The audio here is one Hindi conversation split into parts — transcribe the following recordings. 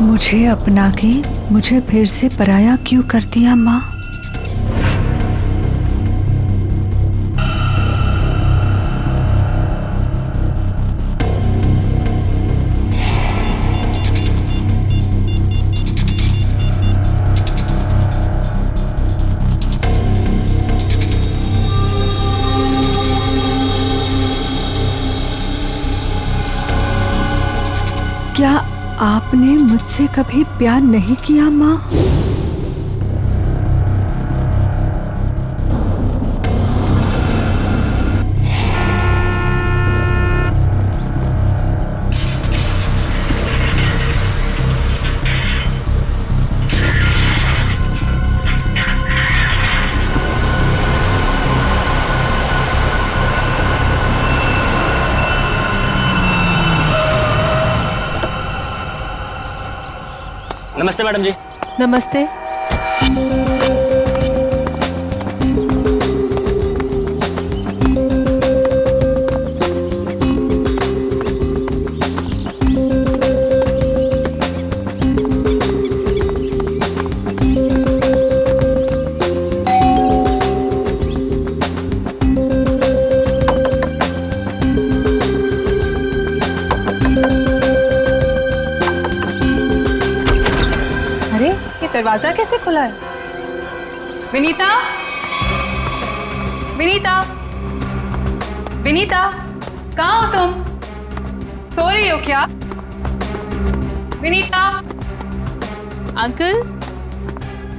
मुझे अपना के मुझे फिर से पराया क्यों कर दिया माँ? क्या आपने मुझसे कभी प्यार नहीं किया माँ? नमस्ते मैडम जी। नमस्ते। दरवाजा कैसे खुला है? विनीता, विनीता, विनीता, कहाँ हो तुम? सो रही हो क्या? विनीता। अंकल,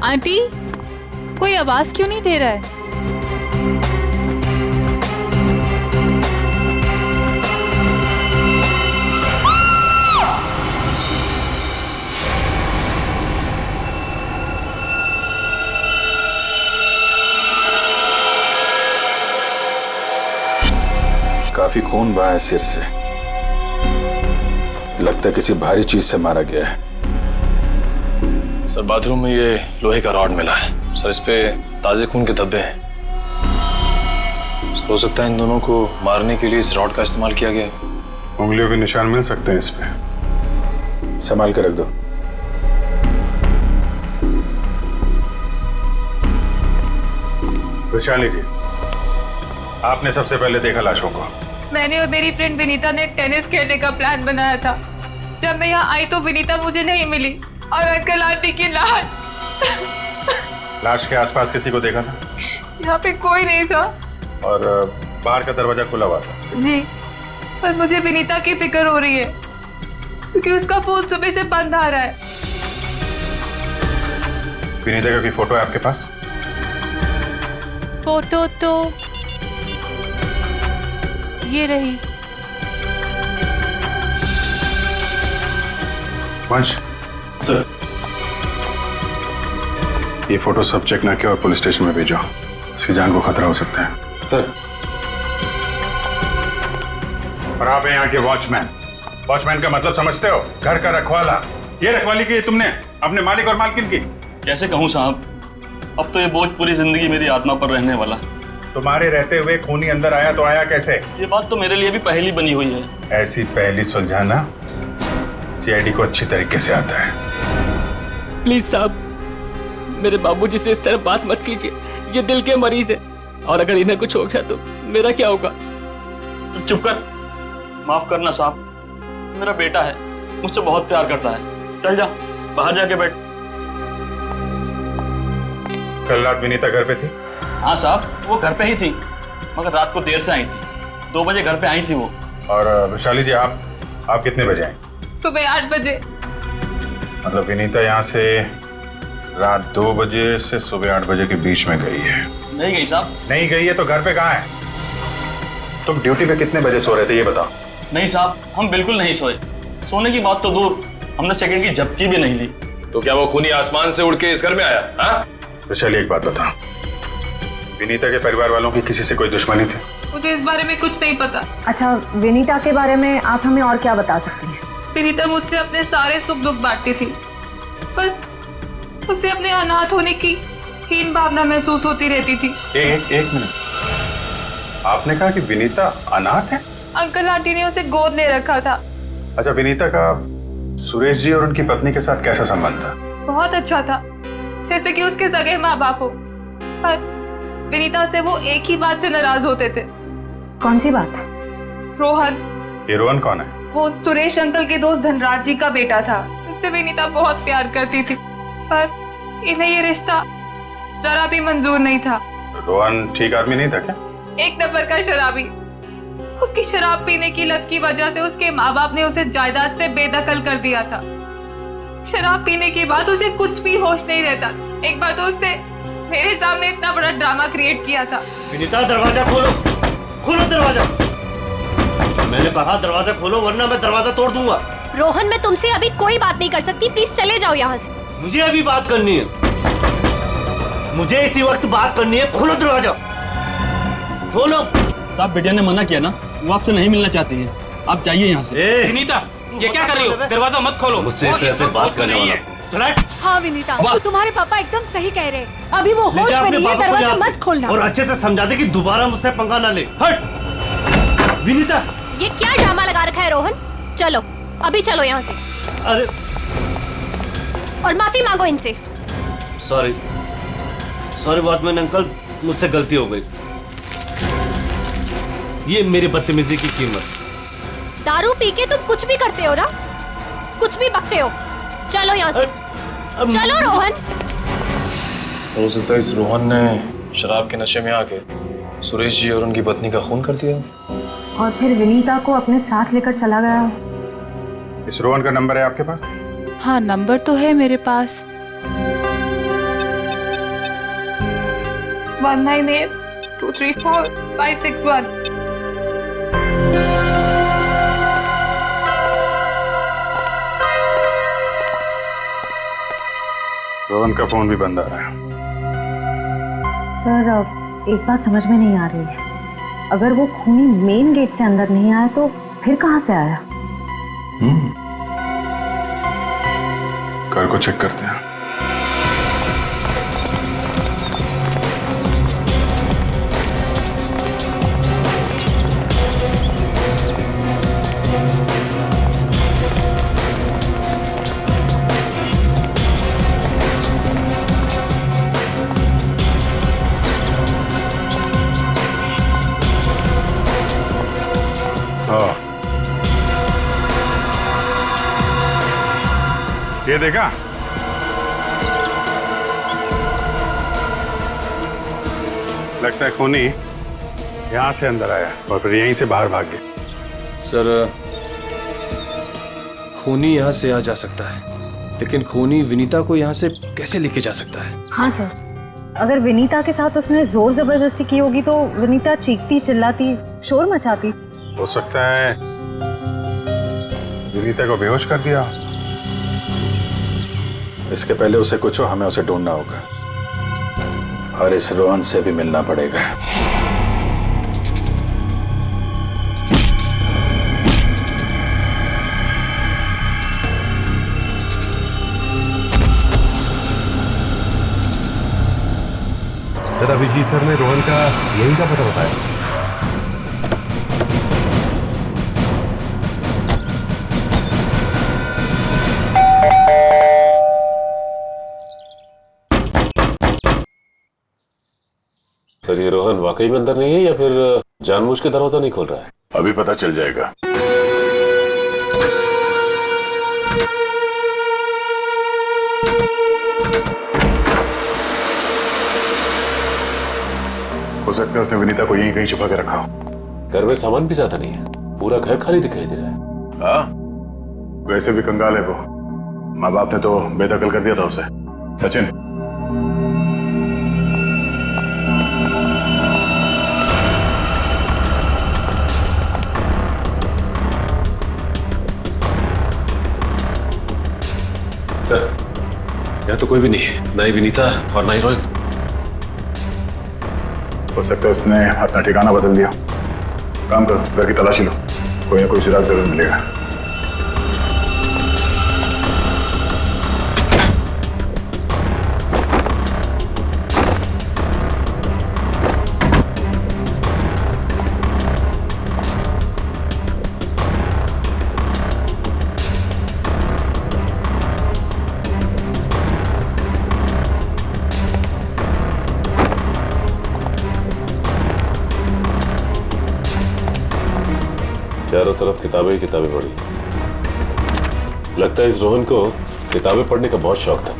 आंटी, कोई आवाज क्यों नहीं दे रहा है? काफी खून बहा है सिर से। लगता है किसी भारी चीज से मारा गया है। सर बाथरूम में ये लोहे का रॉड मिला है सर, इस पे ताजे खून के धब्बे हैं। हो सकता है इन दोनों को मारने के लिए इस रॉड का इस्तेमाल किया गया है। उंगलियों के निशान मिल सकते हैं इस पे। संभाल के रख दो। वैशाली जी, आपने सबसे पहले देखा लाशों को? मैंने और मेरी फ्रेंड विनीता ने टेनिस खेलने का प्लान बनाया था। जब मैं यहाँ आई तो विनीता मुझे नहीं मिली और अंकल आंटी की लाश। लाश के आसपास किसी को देखा था? यहाँ पे कोई नहीं था। और बाहर का दरवाजा खुला हुआ था? जी, पर मुझे विनीता की फिक्र हो रही है क्योंकि उसका फोन सुबह से बंद आ रहा है। विनीता का कोई फोटो है आपके पास? फोटो तो ये रही। वंश सर, ये फोटो सब चेक ना किया और पुलिस स्टेशन में भेजो। इसकी जान को खतरा हो सकता है। सर। और आप यहाँ के वॉचमैन। वॉचमैन का मतलब समझते हो? घर का रखवाला। ये रखवाली की तुमने अपने मालिक और मालकिन की? कैसे कहूँ साहब, अब तो ये बोझ पूरी जिंदगी मेरी आत्मा पर रहने वाला। तुम्हारे रहते हुए खूनी अंदर आया तो आया कैसे? ये बात तो मेरे लिए भी पहेली बनी हुई है। ऐसी पहेली सुलझाना सीआईडी को अच्छी तरीके से आता है। प्लीज साहब, मेरे बाबूजी से इस तरह बात मत कीजिए। ये दिल के मरीज है और अगर इन्हें कुछ हो गया तो मेरा क्या होगा? चुप कर, माफ करना साहब, मेरा बेटा है, मुझसे बहुत प्यार करता है। चल जा, बाहर जाके बैठ। कल रात विनीता घर पे थी? हाँ साहब, वो घर पे ही थी, मगर रात को देर से आई थी। 2 बजे घर पे आई थी वो। और वैशाली जी, आप कितने बजे आई? सुबह 8 बजे। मतलब विनीता यहाँ से रात 2 बजे से सुबह 8 बजे के बीच में गई है? नहीं गई साहब। नहीं गई है तो घर पे कहाँ है? तुम ड्यूटी पे कितने बजे सो रहे थे ये बताओ। नहीं साहब, हम बिल्कुल नहीं सोए। सोने की बात तो दूर, हमने सेकंड की झपकी भी नहीं ली। तो क्या वो खूनी आसमान से उड़ के इस घर में आया? हाँ? वैशाली, एक बात बता, विनीता के परिवार वालों की किसी से कोई दुश्मनी थी? मुझे इस बारे में कुछ नहीं पता। अच्छा, विनीता के बारे में आप हमें और क्या बता सकती हैं? विनीता मुझसे अपने सारे सुख दुख बांटती थी, बस उसे अपने अनाथ होने की हीन भावना महसूस होती रहती थी। एक मिनट, आपने कहा कि विनीता अनाथ है? अंकल आंटी ने उसे गोद ले रखा था। अच्छा, विनीता का सुरेश जी और उनकी पत्नी के साथ कैसा संबंध था? बहुत अच्छा था, जैसे कि उसके सगे माँ बाप हो। पर विनीता से वो एक ही बात से नाराज होते थे। कौन सी बात? रोहन। ये रोहन कौन है? वो सुरेश अंकल के दोस्त धनराज जी का बेटा था। उससे विनीता बहुत प्यार करती थी, पर इन्हें ये रिश्ता जरा भी मंजूर नहीं था। रोहन ठीक आदमी नहीं था क्या? एक नंबर का शराबी। उसकी शराब पीने की लत की वजह से उसके माँ बाप ने उसे जायदाद से बेदखल कर दिया था। शराब पीने के बाद उसे कुछ भी होश नहीं रहता। एक बार तो उसने मेरे सामने इतना बड़ा ड्रामा क्रिएट किया था। विनीता दरवाजा खोलो, खोलो दरवाजा। मैंने कहा दरवाजा खोलो वरना मैं दरवाजा तोड़ दूंगा। रोहन, मैं तुमसे अभी कोई बात नहीं कर सकती, प्लीज चले जाओ यहाँ से। मुझे अभी बात करनी है, मुझे इसी वक्त बात करनी है। खोलो दरवाजा, खोलो। साहब बिटिया ने मना किया ना, वो आपसे नहीं मिलना चाहती है, आप जाइए यहाँ से। विनीता, ये क्या कर रही हो? दरवाजा मत खोलो। मुझसे इस तरह से बात करने वाला चला। हाँ विनीता, तुम्हारे पापा एकदम सही कह रहे हैं। अभी वो होश में नहीं है, दरवाजा मत खोलना। और अच्छे से समझा दे कि दोबारा मुझसे पंगा ना ले। हट विनीता। ये क्या ड्रामा लगा रखा है रोहन? चलो अभी चलो यहाँ से। अरे और माफी मांगो इनसे। सॉरी सॉरी वॉचमैन अंकल, मुझसे गलती हो गई। ये मेरी बदतमीजी की कीमत। दारू पी के तुम कुछ भी करते हो ना, कुछ भी बकते हो। चलो यहाँ से, चलो रोहन। हो सकता है इस रोहन ने शराब के नशे में आके सुरेश जी और उनकी पत्नी का खून कर दिया, और फिर विनीता को अपने साथ लेकर चला गया। इस रोहन का नंबर है आपके पास? हाँ नंबर तो है मेरे पास। 198234-561। रोहन का फोन भी बंद आ रहा है। सर एक बात समझ में नहीं आ रही है, अगर वो खूनी मेन गेट से अंदर नहीं आया तो फिर कहाँ से आया? घर को चेक करते हैं। ये देखा? लगता है खूनी यहां से अंदर आया और फिर यहीं से बाहर भाग गया। सर खूनी यहाँ से आ जा सकता है, लेकिन खूनी विनीता को यहाँ से कैसे लेके जा सकता है? हाँ सर, अगर विनीता के साथ उसने जोर जबरदस्ती की होगी तो विनीता चीखती चिल्लाती शोर मचाती। हो सकता है विनीता को बेहोश कर दिया। इसके पहले उसे कुछ हो, हमें उसे ढूंढना होगा और इस रोहन से भी मिलना पड़ेगा। सर अभिजीत सर ने रोहन का यही का पता बताया। सर ये रोहन वाकई में अंदर नहीं है या फिर जानबूझ के दरवाजा नहीं खोल रहा है? अभी पता चल जाएगा। हो सकता है उसने विनीता को यहीं कहीं छुपा के रखा हो। घर में सामान भी ज्यादा नहीं है, पूरा घर खाली दिखाई दे रहा है। हाँ, वैसे भी कंगाल है वो। माँ बाप ने तो बेदखल कर दिया था उसे। सचिन, सर यहाँ तो कोई भी नहीं है, ना ही विनीता और ना ही रोहन। हो सकता है उसने अपना ठिकाना बदल दिया। काम करो, घर की तलाशी लो, कोई ना कोई सुराग जरूर मिलेगा। चारों तरफ किताबें ही किताबें पड़ी। लगता है इस रोहन को किताबें पढ़ने का बहुत शौक था।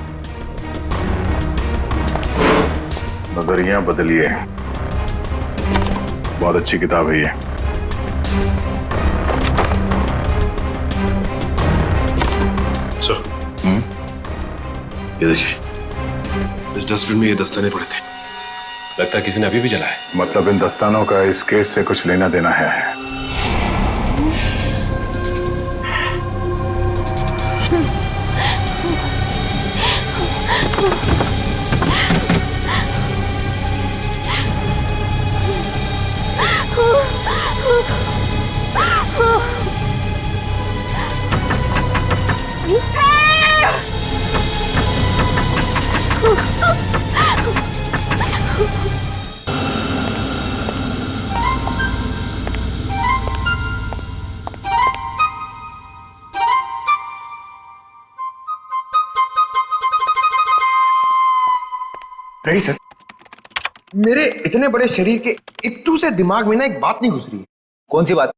नजरिया बदलिए, बहुत अच्छी किताब है ये। ये देखिए, इस डस्टबिन में ये दस्ताने पड़े थे। लगता है किसी ने अभी भी जलाया। मतलब इन दस्तानों का इस केस से कुछ लेना देना है। Ready sir. मेरे इतने बड़े शरीर के इत्तू से दिमाग में ना एक बात नहीं घुस रही है। कौन सी बात?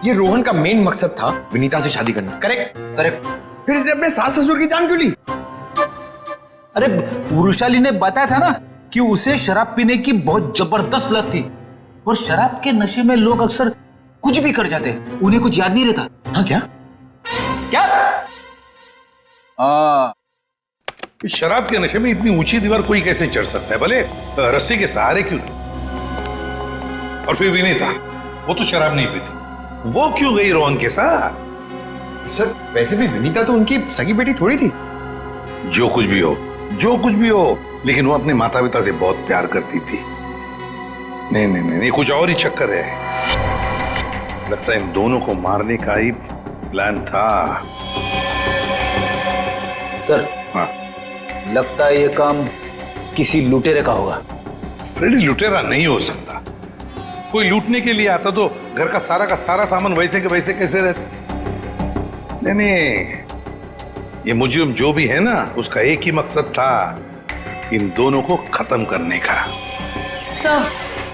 ये रोहन का मेन मकसद था विनीता से शादी करना, करेक्ट? करेक्ट। फिर इसने अपने सास ससुर की जान क्यों ली? अरे वृषाली ने बताया था ना कि उसे शराब पीने की बहुत जबरदस्त लत थी, और शराब के नशे में लोग अक्सर कुछ भी कर जाते हैं, उन्हें कुछ याद नहीं रहता। हाँ क्या? क्या? शराब के नशे में इतनी ऊंची दीवार कोई कैसे चढ़ सकता है, भले रस्सी के सहारे क्यों नहीं? और फिर विनीता, वो तो शराब नहीं पीती, वो क्यों गई रोहन के साथ? सर वैसे भी विनीता तो उनकी सगी बेटी थोड़ी थी। जो कुछ भी हो, जो कुछ भी हो, लेकिन वो अपने माता पिता से बहुत प्यार करती थी। नहीं नहीं नहीं, कुछ और ही चक्कर है। लगता है इन दोनों को मारने का ही प्लान था। सर, हाँ, लगता है ये काम किसी लुटेरे का होगा। फ्रेडी लुटेरा नहीं हो सकता। कोई लूटने के लिए आता तो घर का सारा सामान वैसे के वैसे कैसे रहता? नहीं नहीं, ये मुजरिम जो भी है ना, उसका एक ही मकसद था, इन दोनों को खत्म करने का। सर,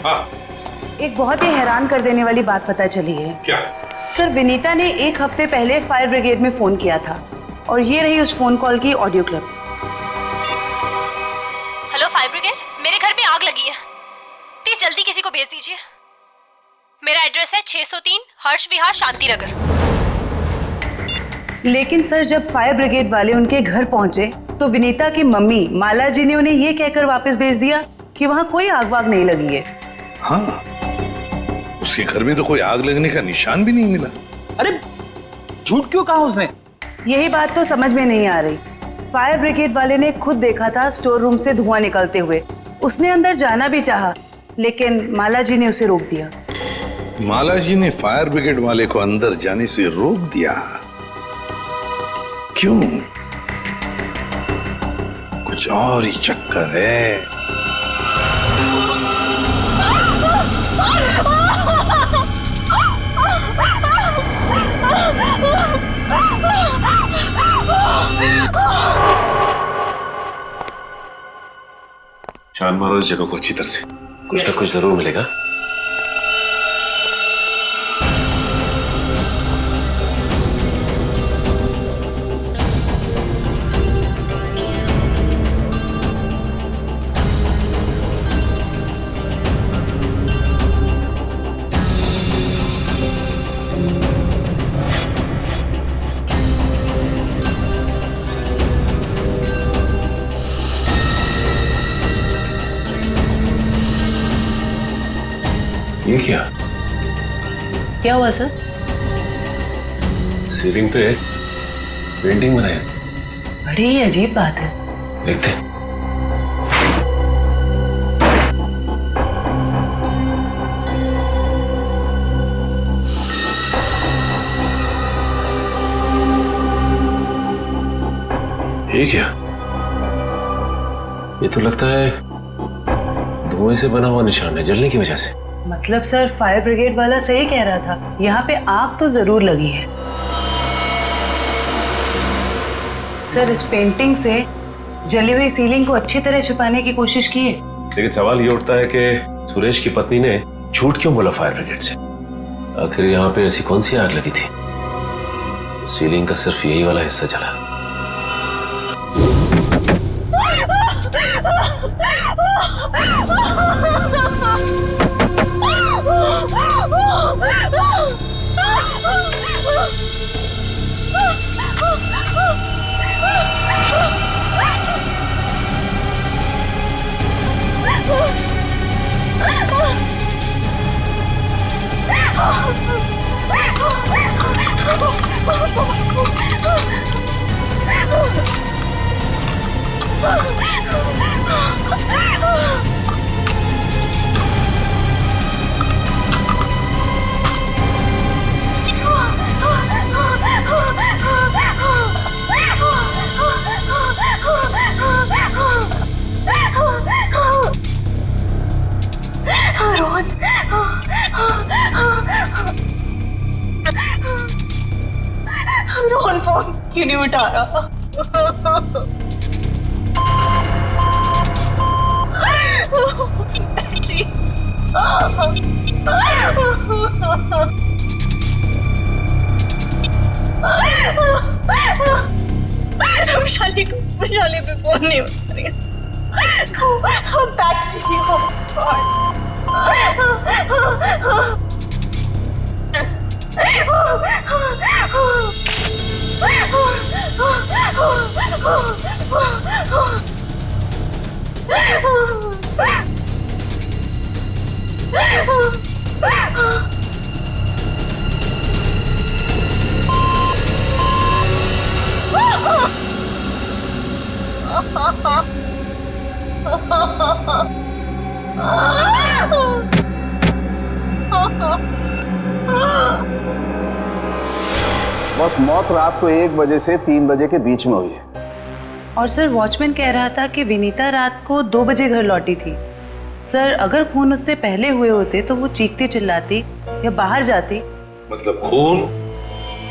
हाँ, एक बहुत ही हैरान कर देने वाली बात पता चली है। क्या? सर विनीता ने 1 हफ्ते पहले फायर ब्रिगेड में फोन किया था, और ये रही उस फोन कॉल की audio clip. Hello fire brigade, मेरे घर में आग लगी है, प्लीज जल्दी किसी को भेज दीजिए। मेरा एड्रेस है 603 हर्ष विहार शांति नगर। लेकिन सर जब फायर ब्रिगेड वाले उनके घर पहुंचे तो विनीता की मम्मी माला जी ने उन्हें ये कहकर वापस भेज दिया कि वहां कोई आग वाग नहीं लगी है। हाँ, उसके घर में तो कोई आग लगने का निशान भी नहीं मिला। अरे झूठ क्यों कहा उसने? यही बात तो समझ में नहीं आ रही। फायर ब्रिगेड वाले ने खुद देखा था स्टोर रूम से धुआं निकलते हुए, उसने अंदर जाना भी चाहा, लेकिन माला जी ने उसे रोक दिया। माला जी ने फायर ब्रिगेड वाले को अंदर जाने से रोक दिया? क्यों? कुछ और ही चक्कर है। छान मारो इस जगह को अच्छी तरह से, कुछ ना कुछ जरूर मिलेगा। ये क्या हुआ सर? सीलिंग पे पेंटिंग बनाया। बड़ी ही अजीब बात है। देखते हैं। ये क्या? ये तो लगता है धुएं से बना हुआ निशान है, जलने की वजह से। मतलब सर फायर ब्रिगेड वाला सही कह रहा था, यहाँ पे आग तो जरूर लगी है। सर इस पेंटिंग से जली हुई सीलिंग को अच्छी तरह छुपाने की कोशिश की है। लेकिन सवाल ये उठता है कि सुरेश की पत्नी ने झूठ क्यों बोला फायर ब्रिगेड से? आखिर यहाँ पे ऐसी कौन सी आग लगी थी? सीलिंग का सिर्फ यही वाला हिस्सा जला। रोहन फोन क्यों नहीं उठा रहा? वैशाली पे फोन नहीं उठा रही। बस मौत रात को 1 बजे से 3 बजे के बीच में हुई है। और सर वॉचमैन कह रहा था कि विनीता रात को 2 बजे घर लौटी थी। सर अगर खून उससे पहले हुए होते तो वो चीखती चिल्लाती या बाहर जाती। मतलब खून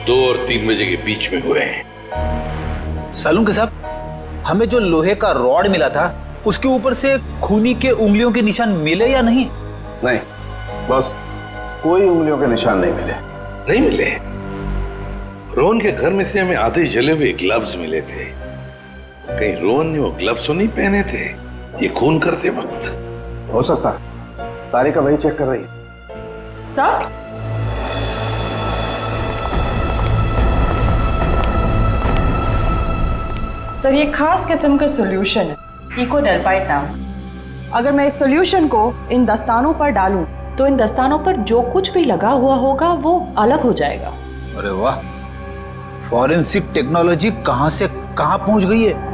2 और 3 बजे के बीच में हुए हैं। सालून के साहब, हमें जो लोहे का रॉड मिला था उसके ऊपर से खूनी के उंगलियों के निशान मिले या नहीं? नहीं, बस कोई उंगलियों के निशान नहीं मिले। नहीं मिले? रोहन के घर में से हमें आधे जले हुए ग्लव्स मिले थे। कहीं रोहन ने वो ग्लव्स तो नहीं पहने थे ये खून करते वक्त? हो सकता है, तारिका वही चेक कर रही है। सर सर ये खास किस्म का सॉल्यूशन है, इको डेल्पाइट नाम। अगर मैं इस सॉल्यूशन को इन दस्तानों पर डालूं तो इन दस्तानों पर जो कुछ भी लगा हुआ होगा वो अलग हो जाएगा। अरे वाह, फॉरेंसिक टेक्नोलॉजी कहां से कहां पहुंच गई है।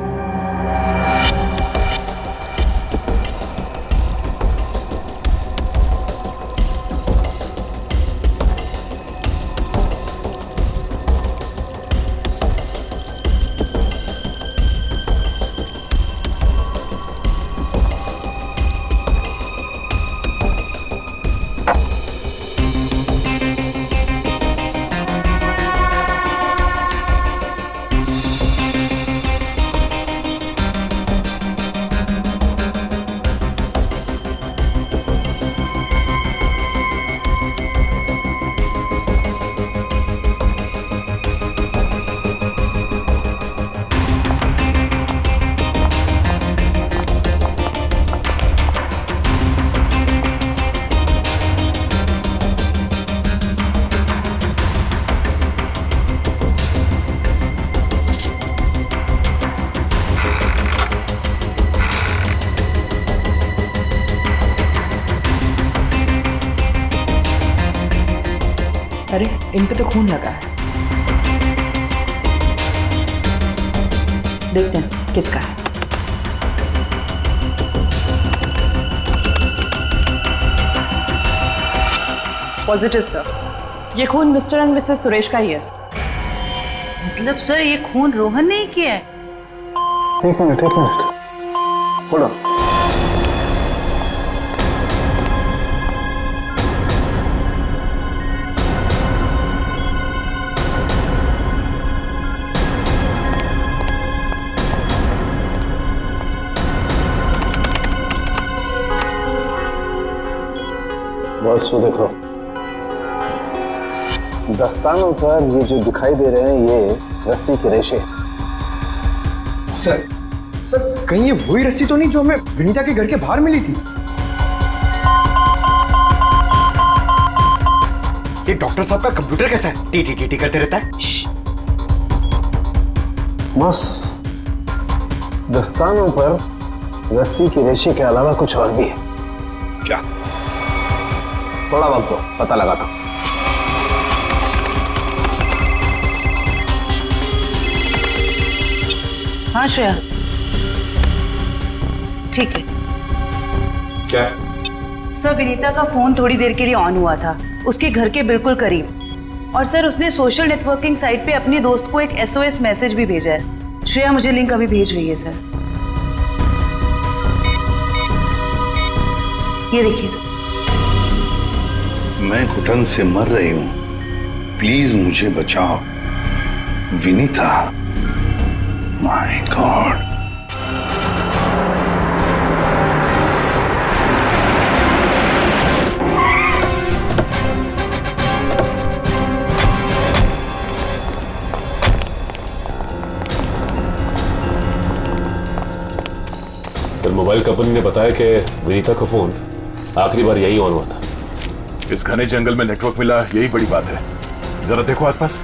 अरे इन पे तो खून लगा है, देखते हैं किसका है। पॉजिटिव सर, ये खून मिस्टर एंड मिसेस सुरेश का ही है। मतलब सर ये खून रोहन ने ही किया है? एक मिनट होल्ड ऑन। बस वो देखो, दस्तानों पर ये जो दिखाई दे रहे हैं ये रस्सी के रेशे। सर कहीं ये वही रस्सी तो नहीं जो हमें विनीता के घर के बाहर मिली थी? ये डॉक्टर साहब का कंप्यूटर कैसा है? टी करते रहता है। बस दस्तानों पर रस्सी के रेशे के अलावा कुछ और भी है। क्या? थोड़ा वक्त दो, पता लगाता हूं। हाँ श्रेया, ठीक है। क्या? सर विनीता का फोन थोड़ी देर के लिए ऑन हुआ था, उसके घर के बिल्कुल करीब। और सर उसने सोशल नेटवर्किंग साइट पे अपने दोस्त को एक SOS मैसेज भी भेजा है। श्रेया मुझे लिंक अभी भेज रही है सर। ये देखिए सर। मैं घुटन से मर रही हूं, प्लीज मुझे बचाओ। Vinita, my God. फिर मोबाइल कंपनी ने बताया कि विनीता का फोन आखिरी बार यही ऑन हुआ था। इस घने जंगल में नेटवर्क मिला, यही बड़ी बात है। जरा देखो आसपास।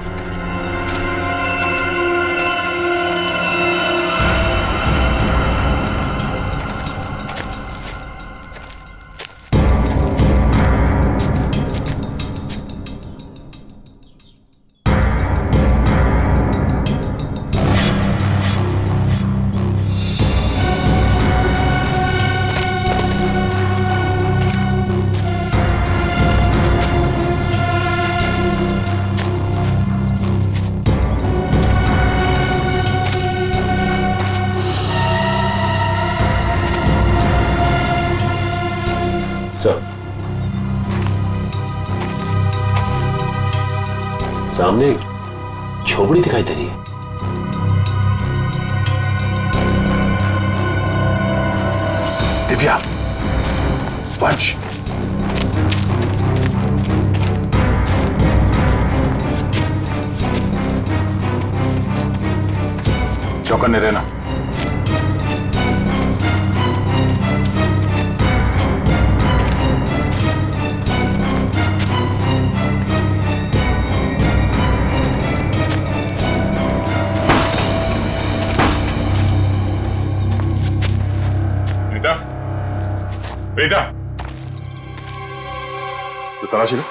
सामने झोपड़ी दिखाई दे रही है। दिव्या, पंच। चौकन्ने रहना। बेटा, तो तलाशी लो।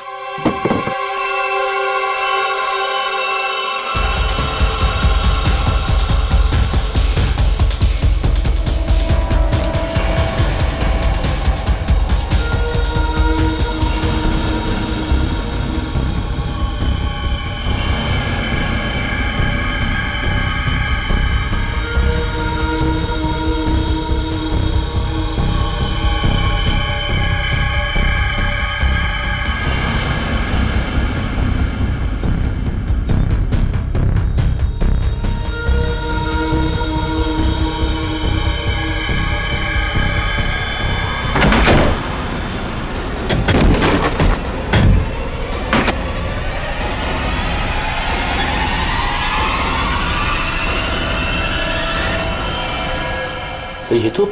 तो ये तो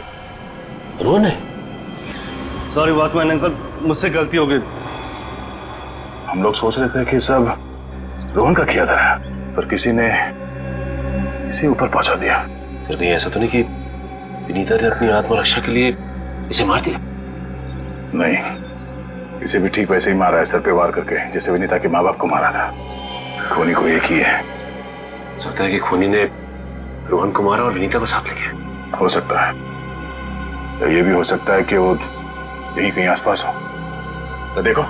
रोहन है। सॉरी वॉचमैन अंकल, मुझसे गलती हो गई। हम लोग सोच रहे थे कि सब रोहन का किया था, पर किसी ने इसे ऊपर पहुंचा दिया। सर कहीं ऐसा तो नहीं कि विनीता ने अपनी आत्मरक्षा के लिए इसे मार दिया? नहीं, इसे भी ठीक वैसे ही मारा है, सर पे वार करके, जैसे विनीता के माँ बाप को मारा था। खूनी को एक ही है। सोचता है कि खूनी ने रोहन को मारा और विनीता को साथ ले गया। हो सकता है, या ये भी हो सकता है कि वो यही कहीं आसपास हो। तो देखो,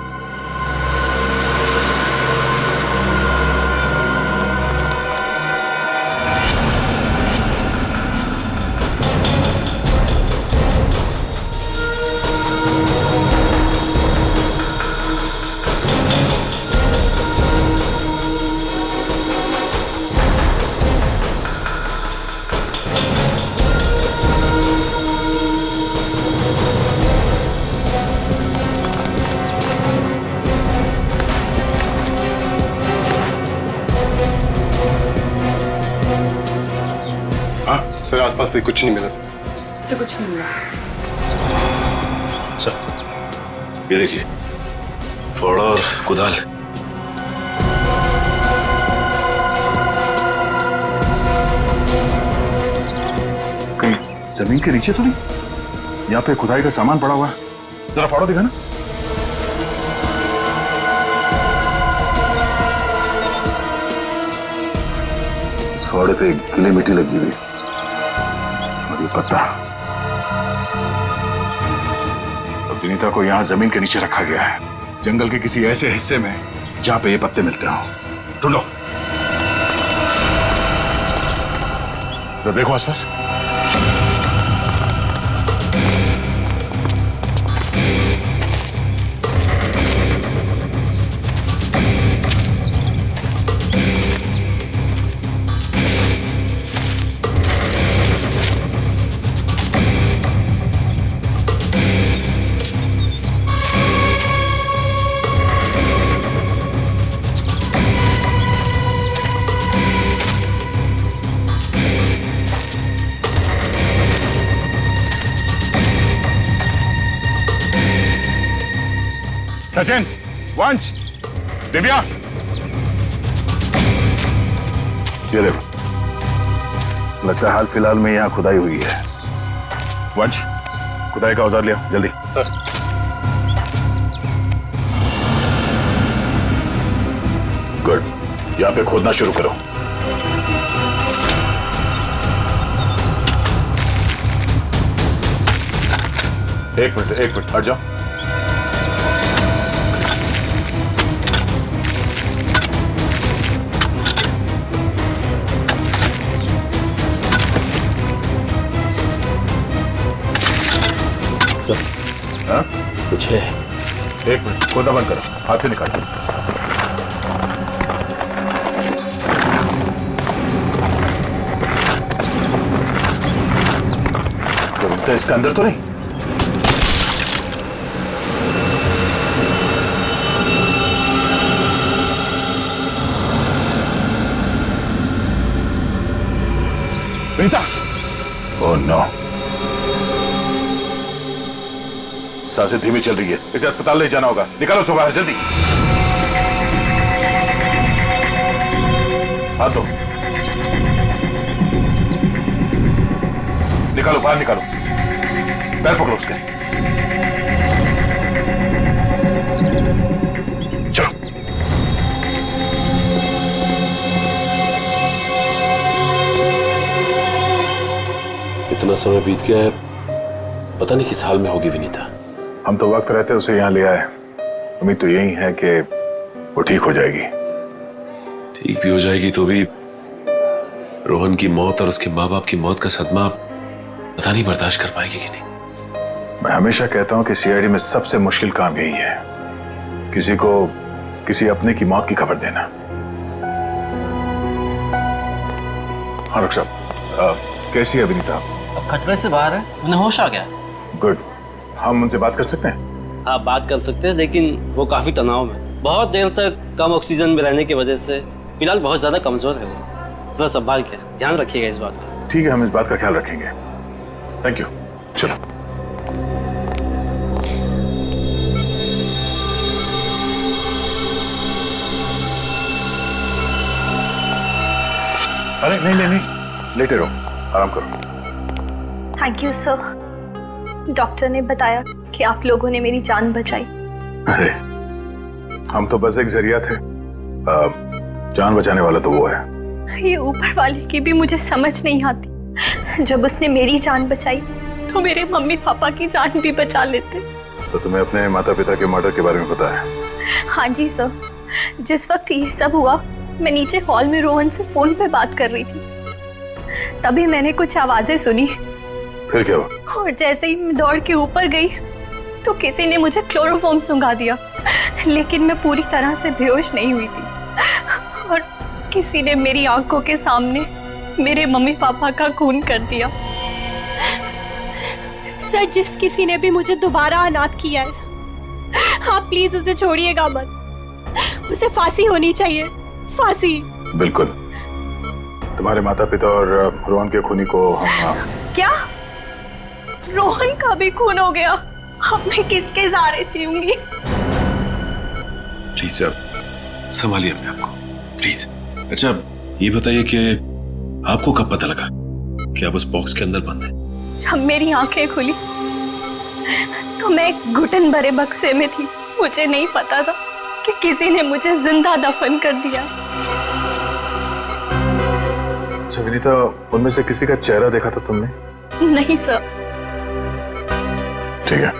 सर आसपास भी कुछ नहीं मिला सर। तो कुछ नहीं मिला। सर ये देखिए, फावड़ा और कुदाल। कहीं जमीन के नीचे तो नहीं? यहाँ पे खुदाई का सामान पड़ा हुआ है, जरा फाड़ो दिखा ना। इस फावड़े पे गीली मिट्टी लगी हुई और ये पत्ता। अब विनीता को यहाँ जमीन के नीचे रखा गया है, जंगल के किसी ऐसे हिस्से में जहां पे ये पत्ते मिलते हो। ढूंढो, जरा देखो आसपास। सचिन, वंश, दिव्या, ये देखो, लगता है हाल फिलहाल में यहाँ खुदाई हुई है। वंश, खुदाई का औजार लिया जल्दी। सर। गुड, यहाँ पे खोदना शुरू करो। एक मिनट हट जाओ। हाँ? कुछ है। एक मिनट, खोदा बंद करो, हाथ से निकालो। तो इसके अंदर तो नहीं? विनीता! ओह नो, सांसें धीमी चल रही है, इसे अस्पताल ले जाना होगा। निकालो उसको बाहर जल्दी। हाथ दो, निकालो बाहर, निकालो। पैर पकड़ो उसके। चलो। इतना समय बीत गया है, पता नहीं किस हाल में होगी विनीता। हम तो वक्त रहते उसे यहाँ ले आए, उम्मीद तो यही है कि वो ठीक हो जाएगी। ठीक भी हो जाएगी तो भी रोहन की मौत और उसके माँ बाप की मौत का सदमा पता नहीं बर्दाश्त कर पाएगी कि नहीं। मैं हमेशा कहता हूँ कि सीआईडी में सबसे मुश्किल काम यही है, किसी को किसी अपने की मौत की खबर देना। हाँ डॉक्टर साहब, कैसी है विनीता? अब खतरे से बाहर है, उन्हें होश आ गया। गुड, हम उनसे बात कर सकते हैं? हाँ बात कर सकते हैं, लेकिन वो काफी तनाव में, बहुत देर तक कम ऑक्सीजन में रहने की वजह से फिलहाल बहुत ज्यादा कमजोर है वो। थोड़ा संभाल के ध्यान रखिएगा इस बात का। ठीक है, हम इस बात का ख्याल रखेंगे। Thank you. चलो। अरे नहीं, लेटे रहो, आराम करो। Thank you sir. डॉक्टर ने बताया कि आप लोगों ने मेरी जान बचाई। अरे हम तो बस एक जरिया थे, जान बचाने वाला तो वो है। ये ऊपर वाले की भी मुझे समझ नहीं आती। जब उसने मेरी जान बचाई तो मेरे मम्मी पापा की जान भी बचा लेते। तो तुम्हें अपने माता पिता के मर्डर के बारे में पता है? हाँ जी सर, जिस वक्त ये सब हुआ मैं नीचे हॉल में रोहन से फोन पे बात कर रही थी, तभी मैंने कुछ आवाजें सुनी। फिर क्या हुआ? और जैसे ही मैं दौड़ के ऊपर गई तो किसी ने मुझे क्लोरोफॉर्म सुंघा दिया, लेकिन मैं पूरी तरह से बेहोश नहीं हुई थी। और किसी ने मेरी आंखों के सामने मेरे मम्मी पापा का खून कर दिया। सर, जिस किसी ने भी मुझे दोबारा अनाथ किया है, आप प्लीज उसे छोड़िएगा मत। उसे फांसी होनी चाहिए, फांसी। बिल्कुल, तुम्हारे माता पिता और रोहन के खूनी को हम क्या रोहन का भी खून हो गया? अब मैं किसके सहारे जीऊंगी? प्लीज सर, संभालिए अपने आप को, प्लीज। अच्छा ये बताइए कि आपको कब पता लगा कि आप उस बॉक्स के अंदर बंद हैं? जब मेरी आंखें खुली तो मैं एक घुटन भरे बक्से में थी। मुझे नहीं पता था कि किसी ने मुझे जिंदा दफन कर दिया। अच्छा विनीता, उनमें से किसी का चेहरा देखा था तुमने? नहीं सर। ठीक है।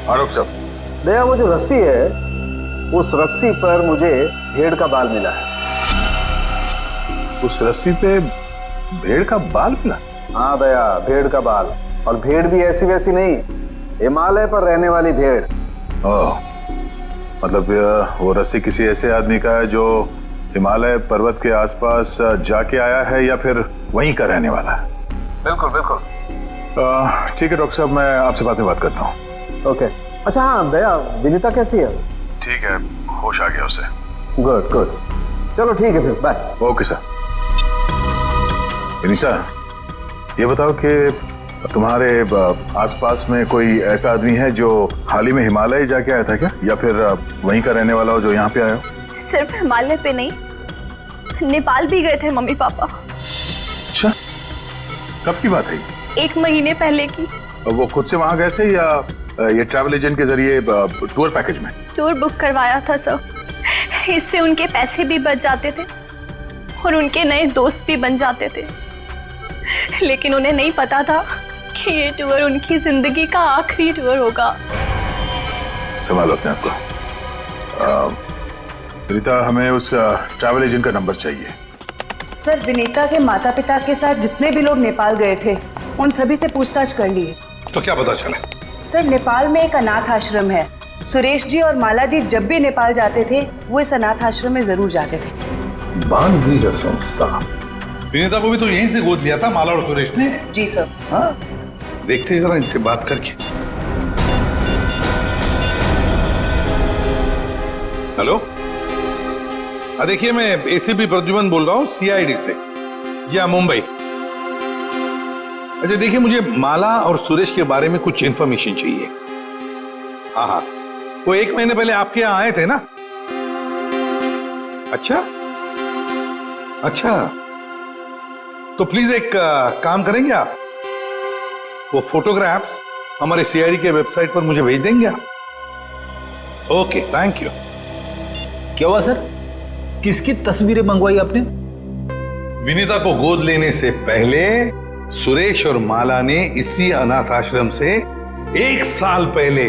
आरोप साहब, दया, वो जो रस्सी है उस रस्सी पर मुझे भेड़ का बाल मिला है। उस रस्सी पे भेड़ का बाल मिला? हाँ दया, भेड़ का बाल। और भेड़ भी ऐसी वैसी नहीं, हिमालय पर रहने वाली भेड़। ओह, मतलब वो रस्सी किसी ऐसे आदमी का है जो हिमालय पर्वत के आसपास जाके आया है या फिर वहीं का रहने वाला है? बिल्कुल बिल्कुल। ठीक है डॉक्टर साहब, मैं आपसे बाद में बात करता हूँ। ओके। अच्छा हाँ दया, विनीता कैसी है? ठीक है, होश आ गया उसे। गुड गुड, चलो ठीक है फिर, बाय। Okay sir. विनीता, ये बताओ कि तुम्हारे आसपास में कोई ऐसा आदमी है जो हाल ही में हिमालय जाके आया था क्या, या फिर वहीं का रहने वाला हो जो यहाँ पे आया हो? सिर्फ हिमालय पे नहीं, नेपाल भी गए थे मम्मी पापा। अच्छा, कब की बात है? 1 महीने पहले की। वो खुद से वहां गए थे या ये ट्रैवल एजेंट के जरिए टूर पैकेज में? टूर बुक करवाया था सर। इससे उनके पैसे भी बच जाते थे और उनके नए दोस्त भी बन जाते थे। लेकिन उन्हें नहीं पता था कि ये टूर उनकी जिंदगी का आखिरी टूर होगा। संभालो अपने आप को। विनीता, हमें उस ट्रैवल एजेंट का नंबर चाहिए। सर, विनीता के माता पिता के साथ जितने भी लोग नेपाल गए थे उन सभी से पूछताछ कर लिए। तो क्या पता चला? सर, नेपाल में एक अनाथ आश्रम है। सुरेश जी और माला जी जब भी नेपाल जाते थे वो इस अनाथ आश्रम में जरूर जाते थे। बानवीर संस्था। विनीता को भी तो यहीं से गोद लिया था माला और सुरेश ने। जी सर। हाँ, देखते हैं जरा इनसे बात करके। हेलो, देखिए मैं एसीपी प्रद्युमन बोल रहा हूँ सीआईडी से, या मुंबई। अच्छा देखिए, मुझे माला और सुरेश के बारे में कुछ इंफॉर्मेशन चाहिए। हाँ, वो 1 महीने पहले आपके यहाँ आए थे ना? अच्छा, तो प्लीज एक काम करेंगे आप, वो फोटोग्राफ्स हमारे सीआईडी के वेबसाइट पर मुझे भेज देंगे आप? Okay, thank you. क्या हुआ सर? किसकी तस्वीरें मंगवाई आपने? विनीता को गोद लेने से पहले सुरेश और माला ने इसी अनाथ आश्रम से 1 साल पहले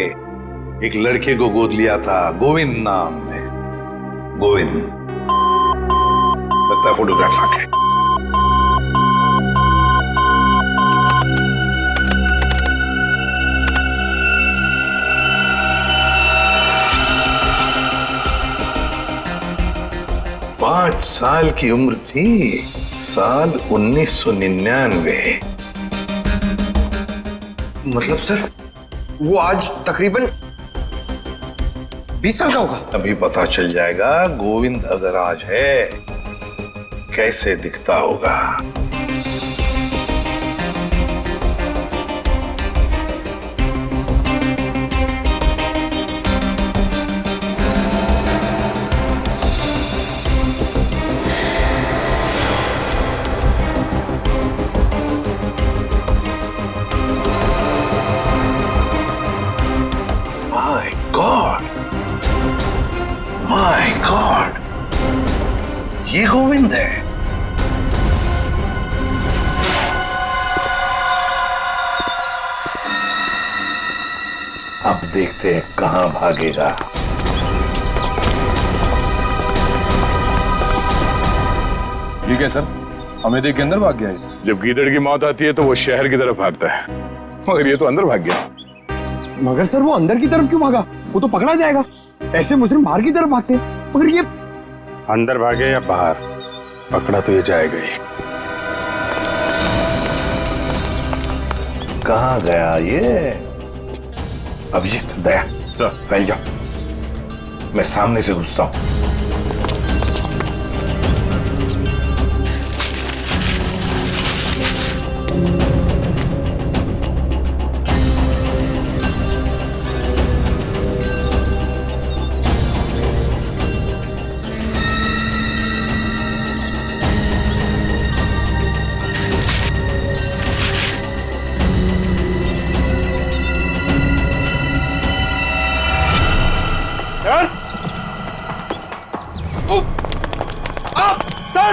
एक लड़के को गोद लिया था, गोविंद नाम में। गोविंद, लगता है फोटोग्राफ्स आ गए। पांच साल की उम्र थी, साल 1999। मतलब सर, वो आज तकरीबन 20 साल का होगा। अभी पता चल जाएगा गोविंद अगर आज है कैसे दिखता होगा। माय गॉड, ये गोविंद है। अब देखते हैं कहां भागेगा। ठीक है सर, हमें देख के अंदर भाग गया है। जब गीदड़ की मौत आती है तो वो शहर की तरफ भागता है, मगर ये तो अंदर भाग गया। मगर सर, वो अंदर की तरफ क्यों भागा? वो तो पकड़ा जाएगा। ऐसे मुजरिम बाहर की तरफ भागते हैं, मगर ये अंदर भागे या बाहर, पकड़ा तो ये जाएगा ही। कहां गया ये? अभिजीत, दया, सर फैल जाओ, मैं सामने से घुसता हूं। सर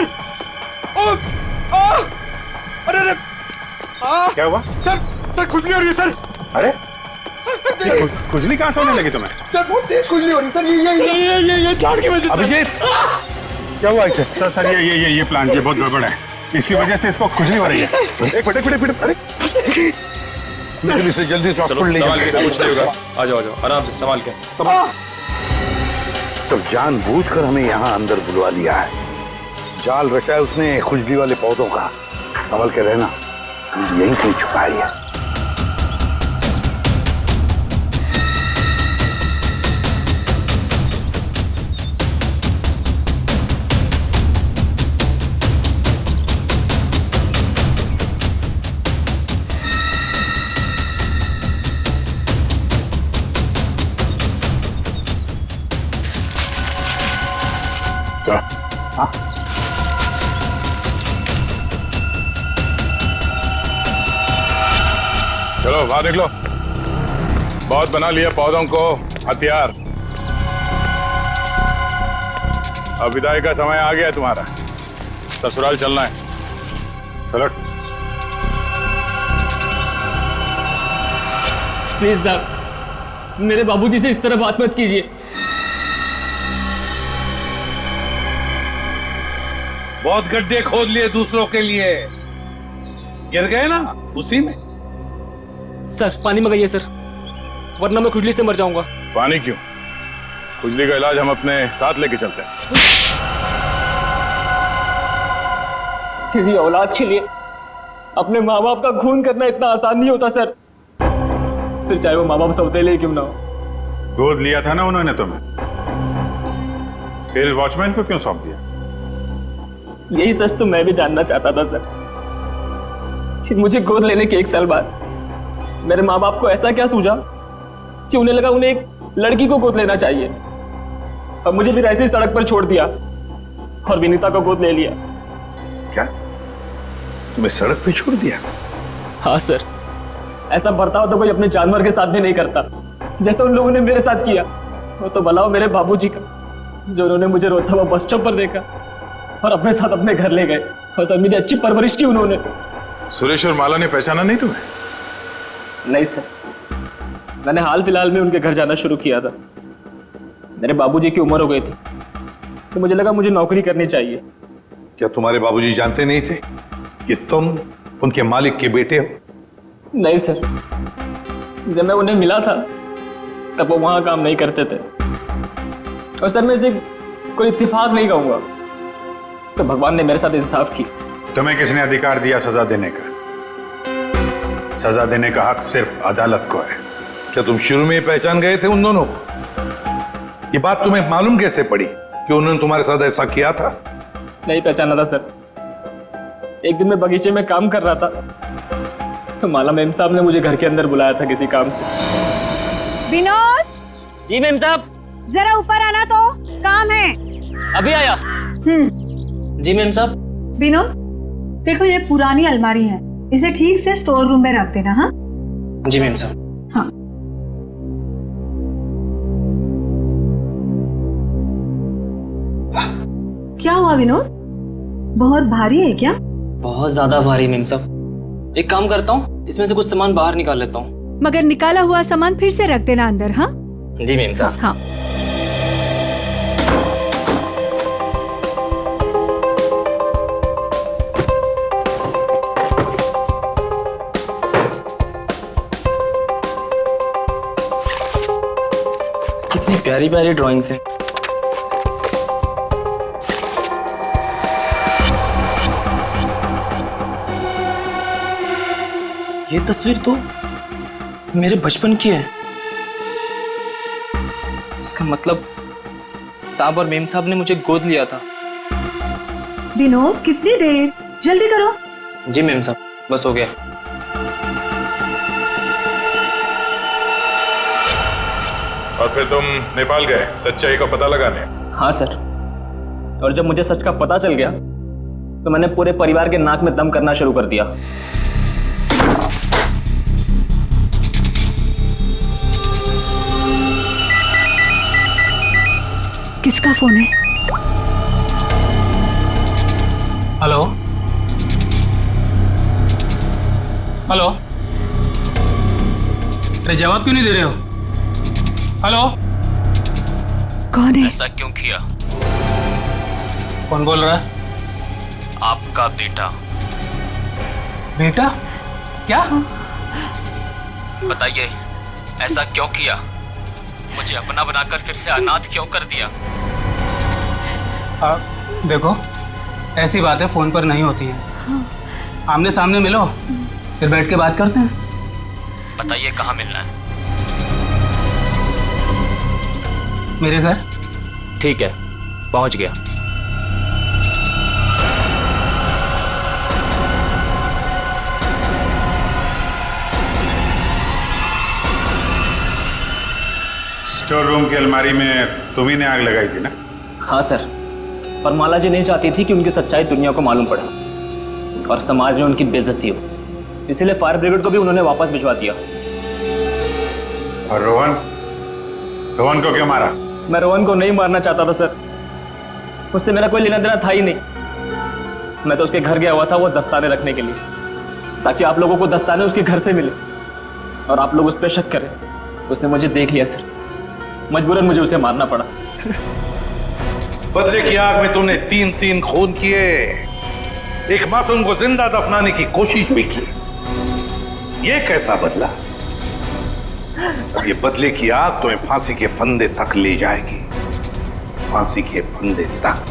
अरे अरे क्या हुआ? सर खुजली हो रही है सर। अरे खुजली कहाँ से होने लगी तुम्हें? सर बहुत तेज खुजली हो रही है सर। ये झाड़ की वजह से। अभिजीत क्या हुआ इसे? सर ये प्लांट ये बहुत गड़बड़ है, इसकी वजह से इसको खुजली हो रही है। एक मिनट अरे जल्दी से हॉस्पिटल ले संभाल के, कुछ नहीं होगा। आ जाओ आराम से संभाल के। तो जानबूझकर हमें यहाँ अंदर बुलवा लिया है, जाल रचा है उसने खुजली वाले पौधों का। संभल के रहना, यहीं कहीं छुपाई है। हाँ? चलो बाहर निकलो, बहुत बना लिया पौधों को हथियार। अब विदाई का समय आ गया तुम्हारा, ससुराल चलना है। चलो प्लीज साहब, मेरे बाबूजी से इस तरह बात मत कीजिए। बहुत गड्ढे खोद लिए दूसरों के लिए, गिर गए ना उसी में। सर पानी मंगाइए सर, वरना मैं खुजली से मर जाऊंगा। पानी क्यों? खुजली का इलाज हम अपने साथ लेके चलते हैं। किसी औलाद के लिए अपने माँ बाप का खून करना इतना आसान नहीं होता सर, फिर चाहे वो माँ बाप सौतेले क्यों ना हो। गोद लिया था ना उन्होंने तुम्हें, फिर वॉचमैन को क्यों सौंप दिया? यही सच तो मैं भी जानना चाहता था सर, कि मुझे गोद लेने के 1 साल बाद मेरे माँ बाप को ऐसा क्या सूझा कि उन्हें लगा उन्हें एक लड़की को गोद लेना चाहिए, और मुझे फिर ऐसे ही सड़क पर छोड़ दिया और विनीता को गोद ले लिया। क्या तुम्हें सड़क पे छोड़ दिया? हाँ सर, ऐसा बर्ताव तो कोई अपने जानवर के साथ भी नहीं करता, जैसा उन लोगों ने मेरे साथ किया। वो तो भला हो मेरे बाबूजी का, जो उन्होंने मुझे रोता हुआ बस स्टॉप पर देखा और अपने साथ अपने घर ले गए, और तब मेरी अच्छी परवरिश की उन्होंने। सुरेश और माला ने पहचाना नहीं तुम्हें? नहीं सर, मैंने हाल फिलहाल में उनके घर जाना शुरू किया था। मेरे बाबूजी की उम्र हो गई थी, तो मुझे लगा मुझे नौकरी करनी चाहिए। क्या तुम्हारे बाबूजी जानते नहीं थे कि तुम उनके मालिक के बेटे हो? नहीं सर, जब मैं उन्हें मिला था तब वो वहां काम नहीं करते थे। और सर मैं इसे कोई इत्तेफाक नहीं कहूंगा, तो भगवान ने मेरे साथ इंसाफ की। तुम्हें किसने अधिकार दिया सजा देने का? सजा देने का हक सिर्फ अदालत को है। क्या तुम शुरू में ही पहचान गए थे उन दोनों को? ये बात तुम्हें मालूम कैसे पड़ी कि उन्होंने तुम्हारे साथ ऐसा किया था? नहीं पहचाना था सर। एक दिन मैं बगीचे में काम कर रहा था, तो माला मेम साहब ने मुझे घर के अंदर बुलाया था किसी काम से। विनोद। जी मेम साहब। जरा ऊपर आना, तो काम है। अभी आया। जी मेम साहब। विनोद देखो, ये पुरानी अलमारी है, इसे ठीक से स्टोर रूम में रख देना। हाँ जी मेम साहब। हाँ। क्या हुआ विनोद, बहुत भारी है क्या? बहुत ज्यादा भारी मेम साहब। एक काम करता हूँ, इसमें से कुछ सामान बाहर निकाल लेता हूँ। मगर निकाला हुआ सामान फिर से रख देना अंदर। हाँ जी मेम साहब। हाँ। कितनी प्यारी प्यारी ड्राइंग्स हैं। ये तस्वीर तो मेरे बचपन की है। इसका मतलब साहब और मेम साहब ने मुझे गोद लिया था। विनोद कितनी देर, जल्दी करो। जी मेम साहब, बस हो गया। और फिर तुम नेपाल गए सच्चाई का पता लगाने? हाँ सर, और जब मुझे सच का पता चल गया तो मैंने पूरे परिवार के नाक में दम करना शुरू कर दिया। किसका फोन है? हेलो, अरे जवाब क्यों नहीं दे रहे हो? हेलो, कौन है? ऐसा क्यों किया? कौन बोल रहा है? आपका बेटा। बेटा? क्या? बताइए, ऐसा क्यों किया? मुझे अपना बनाकर फिर से अनाथ क्यों कर दिया? देखो, ऐसी बातें फोन पर नहीं होती हैं। आमने सामने मिलो, फिर बैठ के बात करते हैं। बताइए कहाँ मिलना है? मेरे घर। ठीक है, पहुंच गया। स्टोर रूम की अलमारी में तुम्ही ने आग लगाई थी ना? हाँ सर, पर माला जी नहीं चाहती थी कि उनकी सच्चाई दुनिया को मालूम पड़े और समाज में उनकी बेइज्जती हो, इसीलिए फायर ब्रिगेड को भी उन्होंने वापस भिजवा दिया। और रोहन? रोहन को क्यों मारा? मैं रोहन को नहीं मारना चाहता था सर, उससे मेरा कोई लेना देना था ही नहीं। मैं तो उसके घर गया हुआ था वो दस्ताने रखने के लिए, ताकि आप लोगों को दस्ताने उसके घर से मिले और आप लोग उस पर शक करें। उसने मुझे देख लिया सर, मजबूरन मुझे उसे मारना पड़ा। बदले की आग में तूने 3 खून किए, एक मासूम को जिंदा दफनाने की कोशिश भी की। ये कैसा बदला? ये बदले की आग तुम्हें फांसी के फंदे तक ले जाएगी, फांसी के फंदे तक।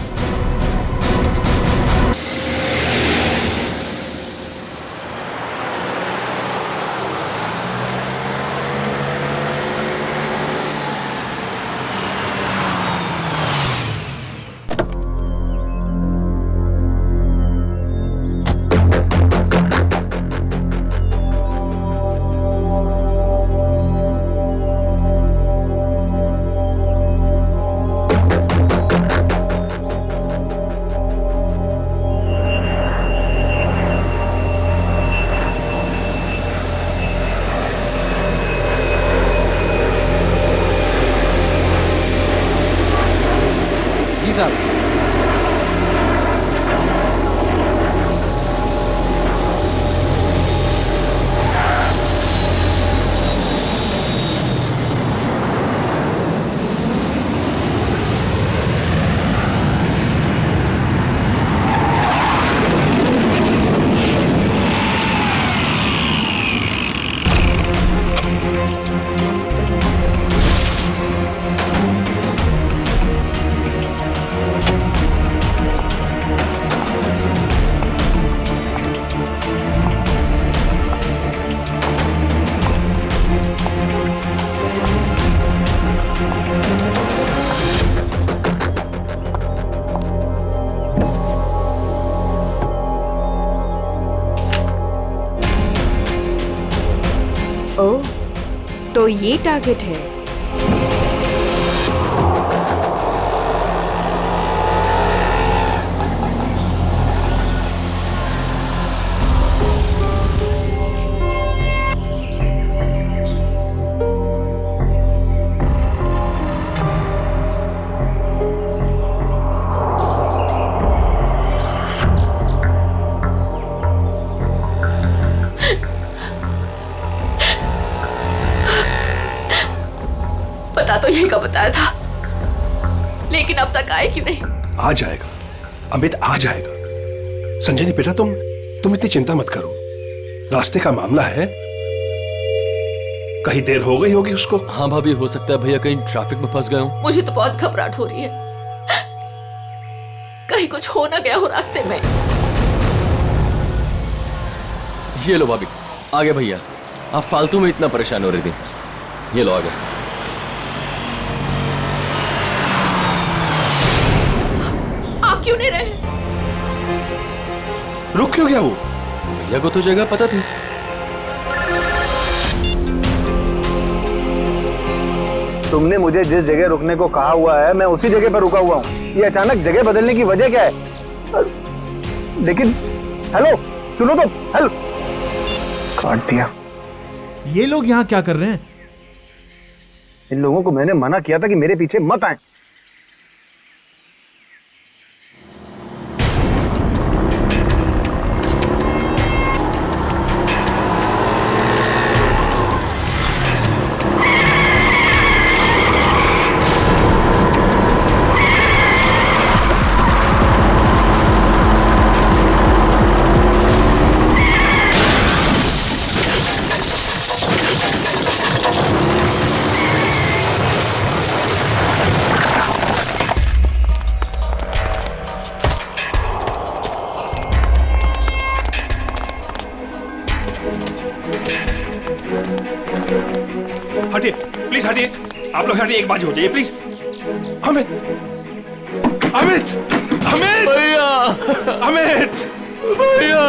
ओह, तो ये टारगेट है। पता तो यही का बताया था, लेकिन अब तक आए क्यों नहीं? आ जाएगा अमित, आ जाएगा। संजनी बेटा, तुम इतनी चिंता मत करो, रास्ते का मामला है, कहीं देर हो गई होगी उसको। हाँ भाभी, हो सकता है भैया कहीं ट्रैफिक में फंस गए हो। मुझे तो बहुत घबराहट हो रही है, कहीं कुछ हो ना गया हो रास्ते में। ये लो भाभी, आ गए भैया। आप फालतू में इतना परेशान हो रही थी। ये लो आ गए। आप क्यों नहीं रहे? रुक क्यों गया वो? भैया को तो जगह पता थी। तुमने मुझे जिस जगह रुकने को कहा हुआ है मैं उसी जगह पर रुका हुआ हूँ। ये अचानक जगह बदलने की वजह क्या है? लेकिन हेलो, सुनो तो, हेलो। काट दिया। ये लोग यहाँ क्या कर रहे हैं? इन लोगों को मैंने मना किया था कि मेरे पीछे मत आए। प्लीज हटिए, आप लोग हटिए, एक बात हो जाइए प्लीज। अमित, अमित, अमित भैया, अमित भैया,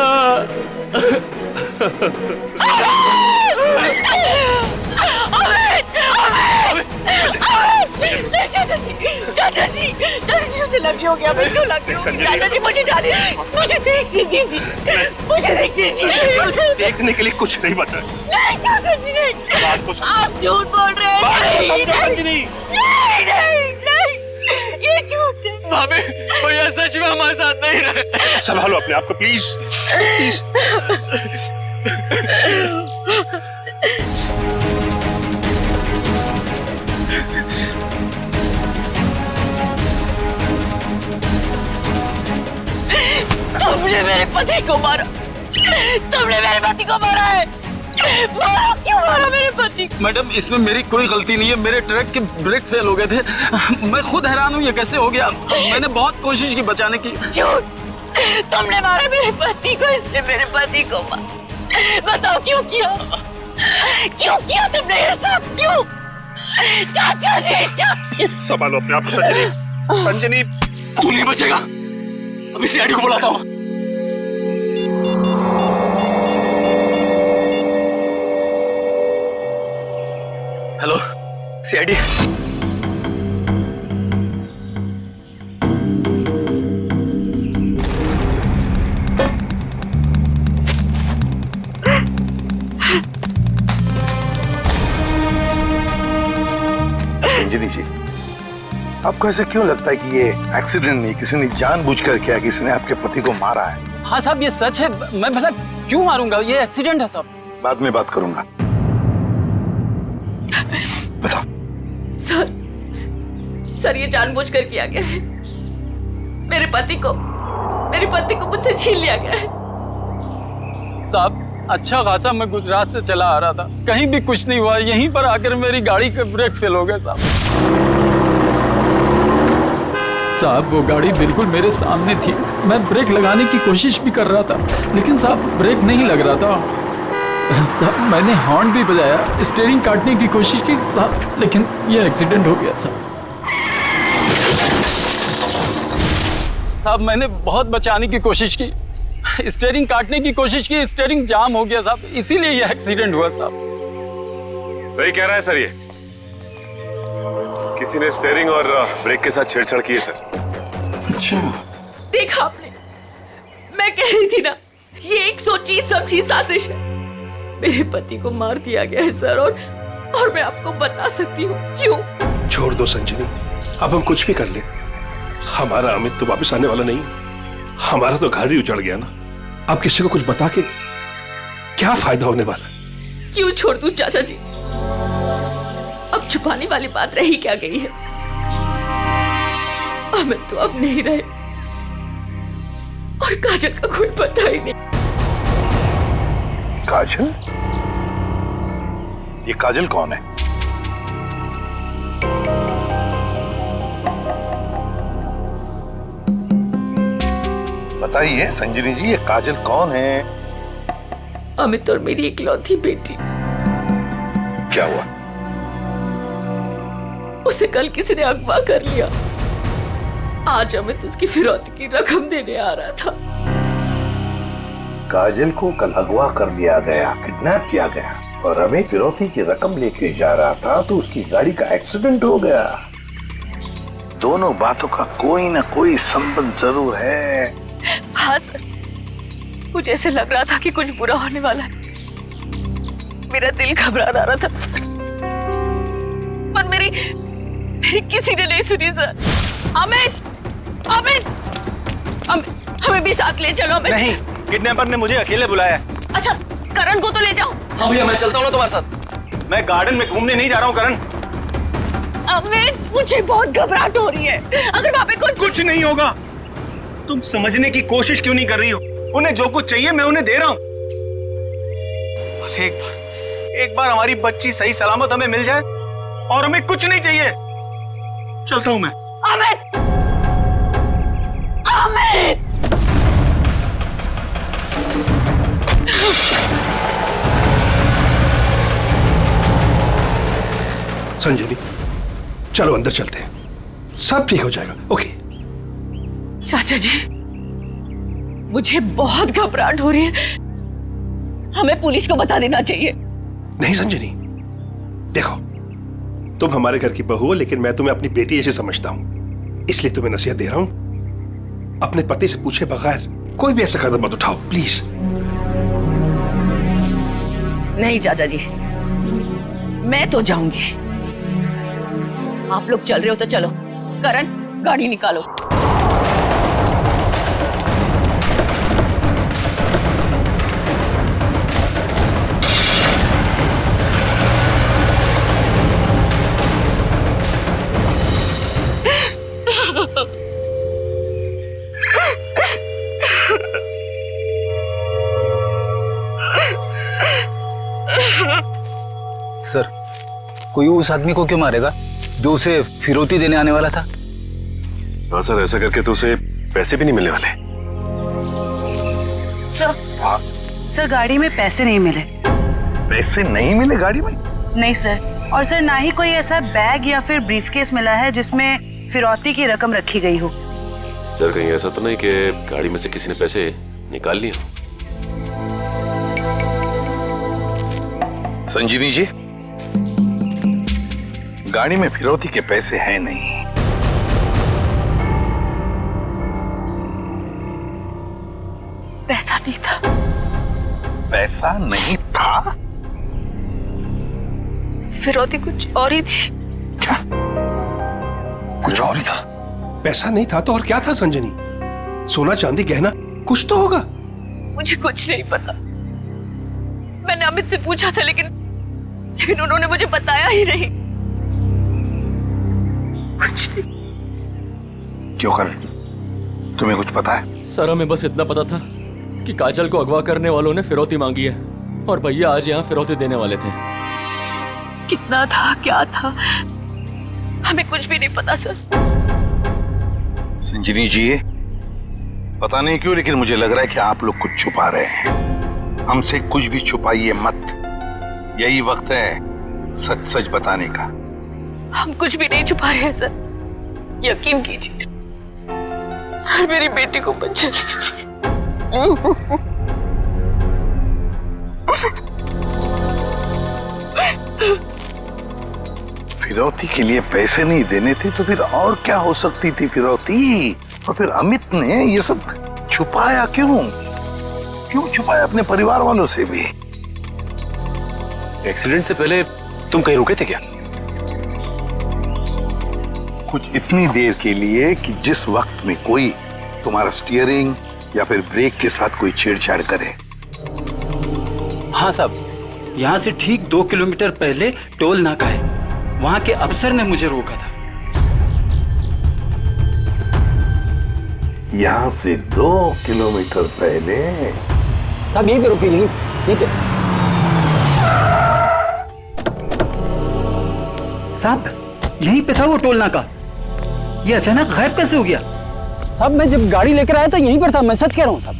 चाचा जी मुझे लगी हो गया, बिल्कुल लगी हो गई। चाचा जी मुझे जाने, मुझे देखने दीजिए, मुझे देखने दीजिए। देखने के लिए कुछ नहीं बता। नहीं चाचा जी नहीं, आप झूठ बोल रहे हैं। नहीं, ये झूठ है। भाभी, भैया सच में हमारे साथ नहीं रहे। संभालो अपने आप को प्लीज, प्लीज। तुमने मेरे पति को मारा, तुमने मेरे पति को मारा है। मारा, क्यों मारा मेरे पति को? मैडम, इसमें मेरी कोई गलती नहीं है। मेरे ट्रक के ब्रेक फेल हो गए थे। मैं खुद हैरान हूँ ये कैसे हो गया। मैंने बहुत कोशिश की बचाने की। झूठ, तुमने मारा मेरे पति को, इसने मेरे पति को मारा। बताओ क्यों किया, क्यों किया तुमने ये सब, क्यों? चाचा जी, चाचा। संभालो अपने आप को संजनी, संजनी। तू नहीं बचेगा, अभी सीआईडी को बुलाता हूँ। Hello CID. संजनी जी, आपको ऐसा क्यों लगता है कि ये एक्सीडेंट नहीं, किसी ने जानबूझकर किया, किसी ने आपके पति को मारा है? हाँ साहब, ये सच है। मैं भला क्यों मारूंगा, ये एक्सीडेंट है साहब। बाद में बात करूंगा। सर ये जानबूझकर किया गया है। मेरे पति को मुझसे छीन लिया गया है। साहब, अच्छा खासा मैं गुजरात से चला आ रहा था, कहीं भी कुछ नहीं हुआ। यहीं पर आकर मेरी गाड़ी का ब्रेक फेल हो गया साहब। साहब, वो गाड़ी बिल्कुल मेरे सामने थी। मैं ब्रेक लगाने की कोशिश भी कर रहा था, लेकिन साहब ब्रेक नहीं लग रहा था। मैंने हॉर्न भी बजाया, स्टीयरिंग काटने की कोशिश की साहब, लेकिन ये एक्सीडेंट हो गया साहब। साहब, मैंने बहुत बचाने की कोशिश की, स्टीयरिंग काटने की कोशिश की, स्टीयरिंग जाम हो गया साहब, इसीलिए ये एक्सीडेंट हुआ साहब। सही कह रहा है सर, ये किसी ने स्टीयरिंग और ब्रेक के साथ छेड़छाड़ की है सर। अच्छा, देखा आपने, मैं कह रही थी ना, ये एक सोची समझी साजिश है। मेरे पति को मार दिया गया है सर, और मैं आपको बता सकती हूँ क्यों। छोड़ दो संजनी, अब हम कुछ भी कर ले, हमारा अमित तो वापस आने वाला नहीं। हमारा तो घर ही उजड़ गया ना। अब किसी को कुछ बता के क्या फायदा होने वाला है? क्यों छोड़ दूं चाचा जी, अब छुपाने वाली बात रही क्या गई है। अमित तो अब नहीं रहे, और काजल का कोई पता ही नहीं। काजल? ये काजल कौन है? बताइए संजनी जी, ये काजल कौन है? अमित और मेरी इकलौती बेटी। क्या हुआ? उसे कल किसी ने अगवा कर लिया। आज अमित उसकी फिरौती की रकम देने आ रहा था। काजल को कल अगवा कर लिया गया, किडनैप किया गया, और अमित फिरौती की रकम लेके जा रहा था तो उसकी गाड़ी का एक्सीडेंट हो गया। दोनों बातों का कोई ना कोई संबंध जरूर है। हाँ सर, मुझे ऐसे लग रहा था कि कुछ बुरा होने वाला है। मेरा दिल घबरा रहा था सर, पर मेरी किसी ने नहीं सुनी सर। अमित, अमित, हमें भी साथ ले चलो। अमित नहीं, किडनैपर ने मुझे अकेले बुलाया। अच्छा, करण को तो ले जाओ। हाँ भैया, मैं चलता हूँ ना तुम्हारे साथ। मैं गार्डन में घूमने नहीं जा रहा हूँ करण। अमित, मुझे बहुत घबराहट हो रही है। अगर वहाँ पे कुछ नहीं होगा। तुम समझने की कोशिश क्यों नहीं कर रही हो? उन्हें जो कुछ चाहिए मैं उन्हें दे रहा हूँ। बस एक बार हमारी बच्ची सही सलामत हमें मिल जाए और हमें कुछ नहीं चाहिए। चलता हूँ मैं। अमित, अमित। संजनी, चलो अंदर चलते हैं, सब ठीक हो जाएगा। ओके। चाचा जी, मुझे बहुत घबराहट हो रही है, हमें पुलिस को बता देना चाहिए। नहीं संजनी, देखो तुम हमारे घर की बहू हो, लेकिन मैं तुम्हें अपनी बेटी जैसे समझता हूं, इसलिए तुम्हें नसीहत दे रहा हूं, अपने पति से पूछे बगैर कोई भी ऐसा कदम मत उठाओ प्लीज। नहीं चाचा जी, मैं तो जाऊंगी। आप लोग चल रहे हो तो चलो। करण, गाड़ी निकालो। सर, कोई उस आदमी को क्यों मारेगा जो उसे फिरौती देने आने वाला था? हाँ सर, ऐसा करके तो उसे पैसे भी नहीं मिलने वाले। सर गाड़ी में पैसे नहीं मिले। पैसे नहीं मिले गाड़ी में? नहीं सर, और सर ना ही कोई ऐसा बैग या फिर ब्रीफकेस मिला है जिसमें फिरौती की रकम रखी गई हो। सर कहीं ऐसा तो नहीं कि गाड़ी में से किसी ने पैसे निकाल लिए? संजीवी जी, गाड़ी में फिरौती के पैसे हैं नहीं। पैसा नहीं था। पैसा नहीं था? फिरौती कुछ और ही थी। क्या? कुछ और ही था? पैसा नहीं था तो और क्या था संजनी? सोना चांदी गहना कुछ तो होगा। मुझे कुछ नहीं पता। मैंने अमित से पूछा था, लेकिन उन्होंने मुझे बताया ही नहीं। कुछ नहीं। क्यों कर, तुम्हें कुछ पता है? सर हमें बस इतना पता था कि काजल को अगवा करने वालों ने फिरौती मांगी है और भैया आज यहाँ फिरौती देने वाले थे। कितना था, क्या था, हमें कुछ भी नहीं पता सर। संजनी जी, पता नहीं क्यों लेकिन मुझे लग रहा है कि आप लोग कुछ छुपा रहे हैं। हमसे कुछ भी छुपाइए मत, यही वक्त है सच सच बताने का। हम कुछ भी नहीं छुपा रहे हैं सर, यकीन कीजिए। सर मेरी बेटी को बचा लीजिए। फिरौती के लिए पैसे नहीं देने थे तो फिर और क्या हो सकती थी फिरौती? और फिर अमित ने ये सब छुपाया क्यों? क्यों छुपाया अपने परिवार वालों से भी? एक्सीडेंट से पहले तुम कहीं रुके थे क्या? कुछ इतनी देर के लिए कि जिस वक्त में कोई तुम्हारा स्टीयरिंग या फिर ब्रेक के साथ कोई छेड़छाड़ करे। हाँ साहब, यहाँ से ठीक 2 किलोमीटर पहले टोल नाका है, वहाँ के अफसर ने मुझे रोका था। यहाँ से 2 किलोमीटर पहले? साहब यहीं पे रुके, यहीं पे। साहब यहीं पे था वो टोल नाका, ये अचानक गायब कैसे हो गया? साहब मैं जब गाड़ी लेकर आया तो यहीं पर था, मैं सच कह रहा हूँ साहब।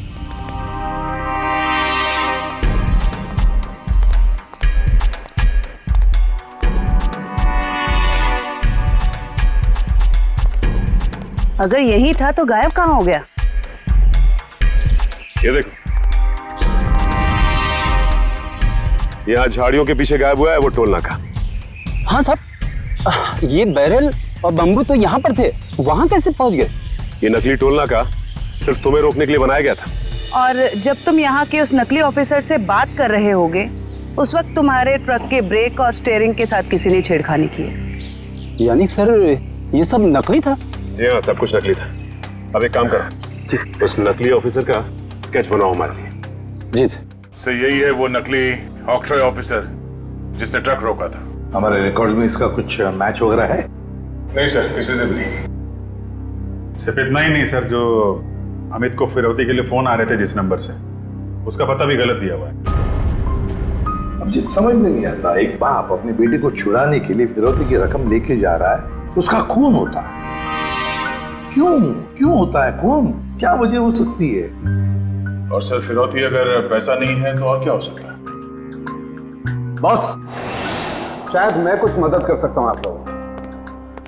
अगर यही था तो गायब कहाँ हो गया? ये देखो, यहाँ झाड़ियों के पीछे गायब हुआ है वो टोल नाका। हाँ साहब, ये बैरल और बम्बू तो यहाँ पर थे, वहाँ कैसे पहुँच गए? ये नकली टोल नाका सिर्फ तुम्हें रोकने के लिए बनाया गया था। और जब तुम यहाँ के उस नकली ऑफिसर से बात कर रहे होगे, उस वक्त तुम्हारे ट्रक के ब्रेक और स्टीयरिंग के साथ किसी ने छेड़खानी की है। यानी सर ये सब नकली था? जी हाँ, सब कुछ नकली था। अब एक काम करो, उस नकली ऑफिसर का स्केच बनाओ हमारे लिए। जी सर। सर यही है वो नकली ऑक्ट्रॉय ऑफिसर जिसने ट्रक रोका था। हमारे रिकॉर्ड में इसका कुछ मैच वगैरह है? नहीं सर, किसी से भी नहीं। सिर्फ इतना ही नहीं सर, जो अमित को फिरौती के लिए फोन आ रहे थे जिस नंबर से, उसका पता भी गलत दिया हुआ है। अब जिस समझ में नहीं आता, एक बाप अपनी बेटी को छुड़ाने के लिए फिरौती की रकम लेके जा रहा है, उसका खून होता है। क्यों होता है खून? क्या वजह हो सकती है? और सर फिरौती अगर पैसा नहीं है तो और क्या हो सकता है? बॉस, शायद मैं कुछ मदद कर सकता हूँ आप लोगों की।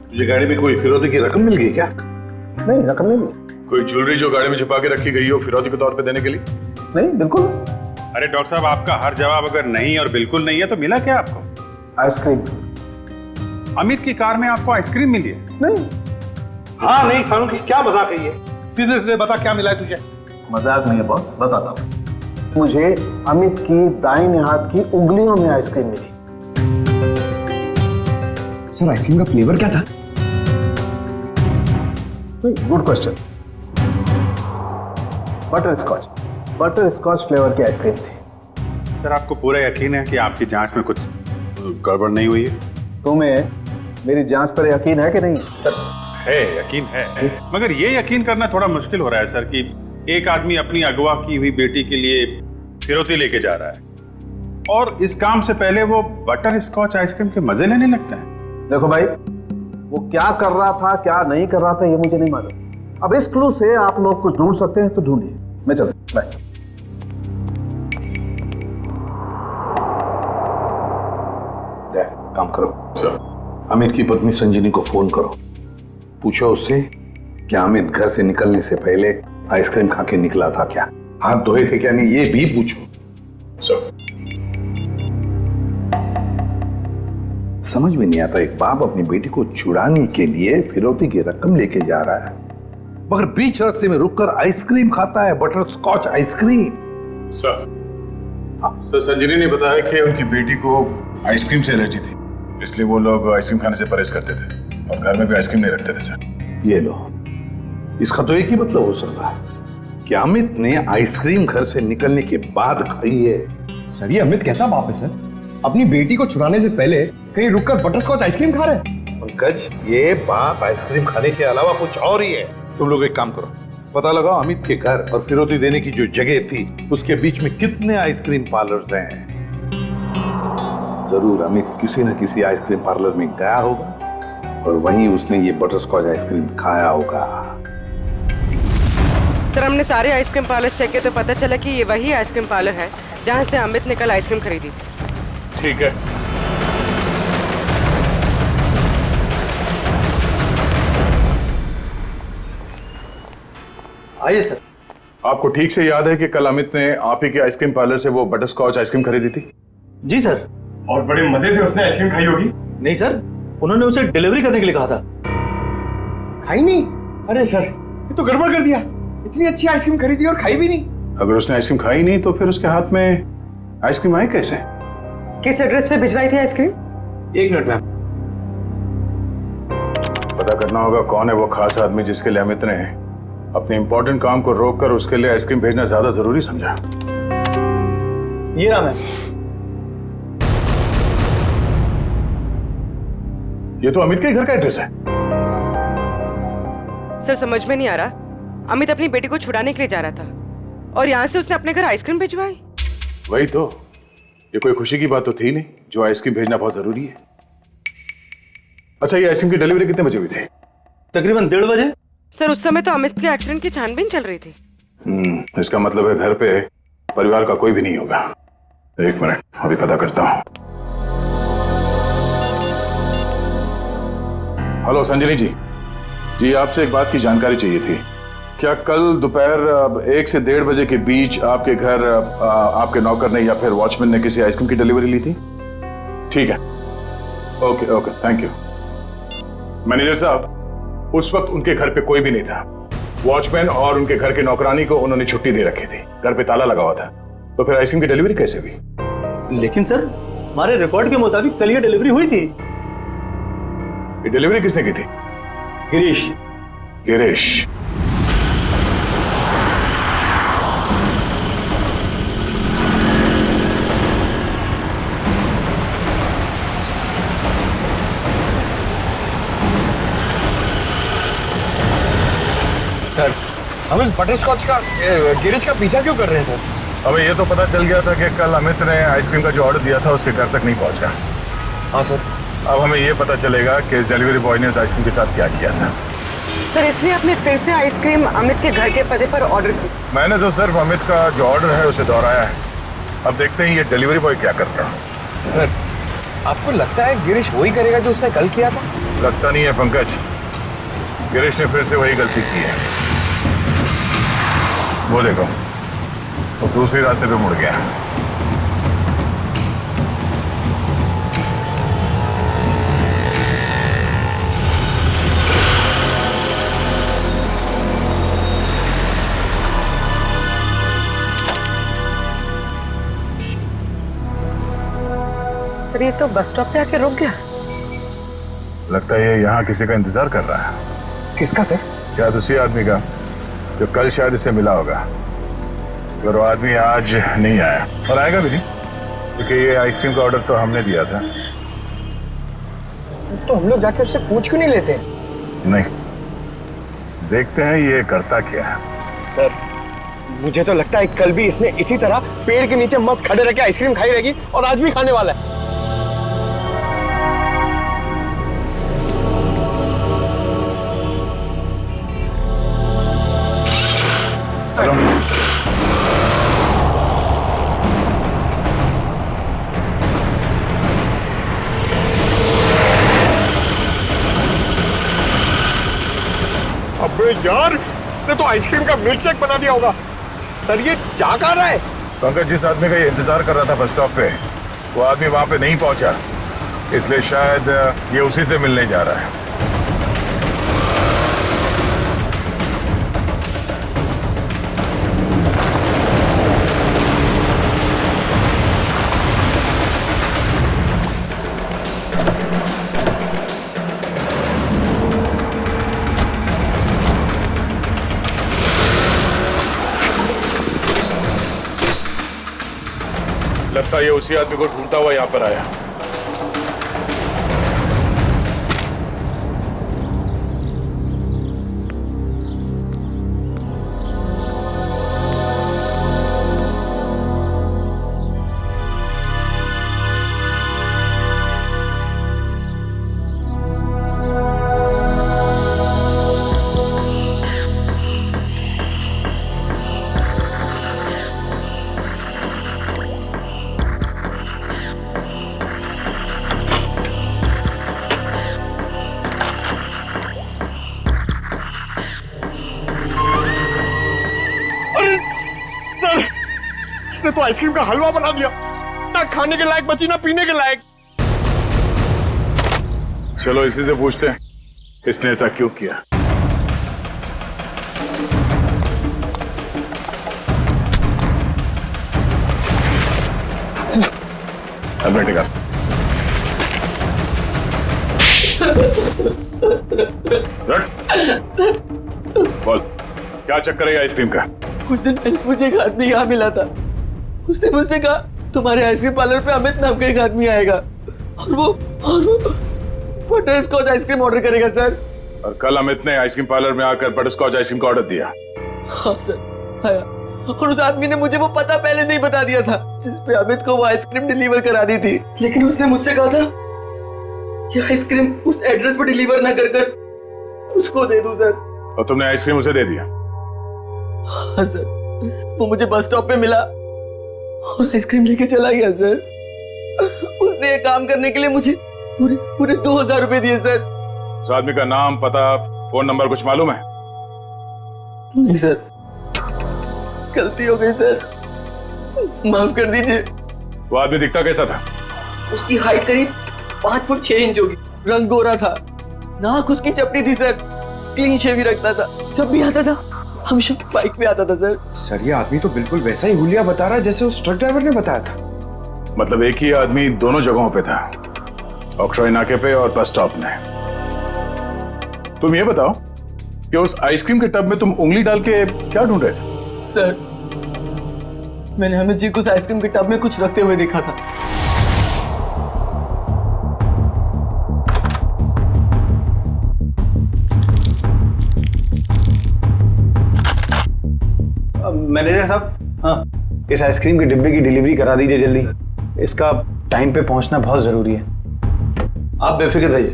तुझे गाड़ी में कोई फिरौती की रकम मिल गई क्या? नहीं, रकम नहीं मिली। कोई ज्वेलरी जो गाड़ी में छुपा के रखी गई हो फिरौती के तौर पे देने के लिए? नहीं, बिल्कुल। अरे डॉक्टर साहब, आपका हर जवाब अगर नहीं और बिल्कुल नहीं है तो मिला क्या आपको? आइसक्रीम। अमित की कार में आपको आइसक्रीम मिली है? नहीं। हाँ नहीं फारूकी, क्या मजाक है ये? सीधे सीधे बता क्या मिला है तुझे? मजाक नहीं है बॉस, बताता हूँ। मुझे अमित की दाहिने हाथ की उंगलियों में आइसक्रीम मिली। सर आइसक्रीम का फ्लेवर क्या था? Good question. Butterscotch flavour की आइसक्रीम थी। सर आपको पूरा यकीन है कि आपकी जांच में कुछ गड़बड़ नहीं हुई है? तुम्हें मेरी जांच पर यकीन है कि नहीं? सर है, यकीन है, मगर ये यकीन करना थोड़ा मुश्किल हो रहा है सर कि एक आदमी अपनी अगवा की हुई बेटी के लिए फिरौती लेके जा रहा है और इस काम से पहले वो बटर स्कॉच आइसक्रीम के मजे लेने लगता है। देखो भाई, वो क्या कर रहा था क्या नहीं कर रहा था ये मुझे नहीं मालूम। अब इस क्लू से आप लोग कुछ ढूंढ सकते हैं तो ढूंढिए। मैं चलता हूं, बाय। काम करो सर, अमित की पत्नी संजीनी को फोन करो, पूछो उससे कि अमित घर से निकलने से पहले आइसक्रीम खा के निकला था क्या, हाथ धोए थे क्या नहीं, ये भी पूछो सर। समझ में नहीं आता, एक बाप अपनी बेटी को छुड़ाने के लिए फिरौती की रकम लेके जा रहा है मगर बीच रास्ते में रुककर आइसक्रीम खाता है, बटर स्कॉच आइसक्रीम। सर संजीनी ने बताया कि उनकी बेटी को आइसक्रीम से एलर्जी थी, इसलिए वो लोग आइसक्रीम खाने से परहेज करते थे और घर में भी आइसक्रीम नहीं रखते थे सर। ये लो, इसका तो एक ही मतलब हो सकता है कि अमित ने आइसक्रीम घर से निकलने के बाद खाई है। सर ये अमित कैसा बाप है सर? अपनी बेटी को छुड़ाने से पहले कहीं रुककर बटर स्कॉच आइसक्रीम खा रहे हैं। पंकज, ये बाप आइसक्रीम खाने के अलावा कुछ और ही है। तुम लोग एक काम करो, पता लगाओ अमित के घर और फिरौती देने की जो जगह थी उसके बीच में कितने आइसक्रीम पार्लर्स हैं। जरूर अमित किसी न किसी आइसक्रीम पार्लर में गया होगा और वहीं उसने ये बटर स्कॉच आइसक्रीम खाया होगा। सर हमने सारे आइसक्रीम पार्लर चेक किए तो पता चला कि ये वही आइसक्रीम पार्लर है जहाँ से अमित ने कल आइसक्रीम खरीदी थी। ठीक है, आइए सर। आपको ठीक से याद है कि कल अमित ने आप ही के आइसक्रीम पार्लर से वो बटर स्कॉच आइसक्रीम खरीदी थी? जी सर। और बड़े मजे से उसने आइसक्रीम खाई होगी? नहीं सर, उन्होंने उसे डिलीवरी करने के लिए कहा था। खाई नहीं? अरे सर ये तो गड़बड़ कर दिया, इतनी अच्छी आइसक्रीम खरीदी और खाई भी नहीं। अगर उसने आइसक्रीम खाई नहीं तो फिर उसके हाथ में आइसक्रीम आई कैसे? किस एड्रेस पे भिजवाई थी आइसक्रीम? एक मिनट मैम। पता करना होगा कौन है वो खास आदमी जिसके लिए अमित ने अपने इंपॉर्टेंट काम को रोककर उसके लिए आइसक्रीम भेजना ज्यादा जरूरी समझा। ये नाम है। ये तो अमित के घर का एड्रेस है। सर समझ में नहीं आ रहा, अमित अपनी बेटी को छुड़ाने के लिए जा रहा था और यहाँ से उसने अपने घर आइसक्रीम भिजवाई। वही तो, ये कोई खुशी की बात तो थी नहीं जो आइसक्रीम भेजना बहुत जरूरी है। अच्छा, ये आइसक्रीम की डिलीवरी कितने बजे हुई थी? तकरीबन 1:30 बजे। सर उस समय तो अमित के एक्सीडेंट की छानबीन चल रही थी। इसका मतलब है घर पे परिवार का कोई भी नहीं होगा। एक मिनट, अभी पता करता हूँ। हेलो संजनी जी, जी आपसे एक बात की जानकारी चाहिए थी। क्या कल दोपहर 1 से 1:30 बजे के बीच आपके घर आपके नौकर ने या फिर वॉचमैन ने किसी आइसक्रीम की डिलीवरी ली थी? ठीक है, okay okay, thank you. Manager साहब, उस वक्त उनके घर पे कोई भी नहीं था। वॉचमैन और उनके घर के नौकरानी को उन्होंने छुट्टी दे रखी थी, घर पे ताला लगा हुआ था, तो फिर आइसक्रीम की डिलीवरी कैसे हुई? लेकिन सर हमारे रिकॉर्ड के मुताबिक कल ये डिलीवरी हुई थी। ये डिलीवरी किसने की थी? गिरीश। गिरीश? सर हम इस बटर स्कॉच का गिरीश का पीछा क्यों कर रहे हैं सर? अबे ये तो पता चल गया था कि कल अमित ने आइसक्रीम का जो ऑर्डर दिया था उसके घर तक नहीं पहुंचा। हाँ सर। अब हमें ये पता चलेगा कि डिलीवरी बॉय ने उस आइसक्रीम के साथ क्या किया था। सर इसलिए आपने फिर से आइसक्रीम अमित के घर के पते पर ऑर्डर की? मैंने तो सिर्फ अमित का जो ऑर्डर है उसे दोहराया है। अब देखते हैं ये डिलीवरी बॉय क्या करता है। सर आपको लगता है गिरीश वही करेगा जो उसने कल किया था? लगता नहीं है पंकज, गिरीश ने फिर से वही गलती की है। वो देखो, वो दूसरे रास्ते पे मुड़ गया। सर ये तो बस स्टॉप पे आके रुक गया। लगता है ये यहाँ किसी का इंतजार कर रहा है। किसका सर? शायद उसी आदमी का जो कल शायद इससे मिला होगा। अगर वो आदमी आज नहीं आया, और आएगा भी नहीं, क्योंकि ये आइसक्रीम का ऑर्डर तो हमने दिया था। तो हम लोग जाके उससे पूछ क्यों नहीं लेते? नहीं, देखते हैं ये करता क्या है। सर मुझे तो लगता है कल भी इसने इसी तरह पेड़ के नीचे मस्त खड़े रह के आइसक्रीम खाई रहेगी और आज भी खाने वाला है। अबे यार, इसने तो आइसक्रीम का मिल्क शेक बना दिया होगा। सर ये जा कहाँ रहा है? पंकज, जिस आदमी का ये इंतजार कर रहा था बस स्टॉप पे, वो आदमी वहां पे नहीं पहुंचा, इसलिए शायद ये उसी से मिलने जा रहा है। लगता है ये उसी आदमी को ढूंढता हुआ यहाँ पर आया। इसने तो आइसक्रीम का हलवा बना दिया, ना खाने के लायक बची ना पीने के लायक। चलो इसी से पूछते हैं इसने ऐसा क्यों किया। अब बैठेगा। बोल, क्या चक्कर है आइसक्रीम का? कुछ दिन पहले मुझे एक आदमी यहाँ मिला था। उसने मुझसे कहा तुम्हारे आइसक्रीम पार्लर पे अमित नाम का एक आदमी आएगा और वो बटर स्कॉच आइसक्रीम ऑर्डर करेगा सर। और कल अमित ने आइसक्रीम पार्लर में आकर बटर स्कॉच आइसक्रीम का ऑर्डर दिया। हाँ सर आया, और उस आदमी ने मुझे वो पता पहले से ही बता दिया था जिस पे अमित को वो आइसक्रीम डिलीवर करानी थी। लेकिन उसने मुझसे कहा था कि आइसक्रीम उस एड्रेस पर डिलीवर ना कर उसको दे दूं सर। और तुमने आइसक्रीम उसे दे दिया? हाँ सर, वो मुझे बस स्टॉप पे मिला और आइसक्रीम लेके चला गया सर। उसने ये काम करने के लिए मुझे पूरे 2000 रुपए दिए सर। उस आदमी का नाम, पता, फोन नंबर कुछ मालूम है? नहीं सर, गलती हो गई सर, माफ कर दीजिए। वो आदमी दिखता कैसा था? उसकी हाइट करीब 5 फुट 6 इंच होगी, रंग गोरा था, नाक उसकी चपटी थी सर, क्लीन शेव ही रखता था, जब भी आता था हमेशा बाइक पे आता था सर। सर ये आदमी तो बिल्कुल वैसा ही हुलिया बता रहा है जैसे उस ट्रक ड्राइवर ने बताया था। मतलब एक ही आदमी दोनों जगहों पे था, ऑक्ट्रॉय नाके पे और बस स्टॉप में। तुम ये बताओ कि उस आइसक्रीम के टब में तुम उंगली डाल के क्या ढूंढ रहे थे? सर मैंने अमित जी को उस आइसक्रीम के टब में कुछ रखते हुए देखा था। मैनेजर साहब, हाँ, इस आइसक्रीम के डिब्बे की डिलीवरी करा दीजिए जल्दी। इसका टाइम पे पहुंचना बहुत जरूरी है। आप बेफिक्र रहिए,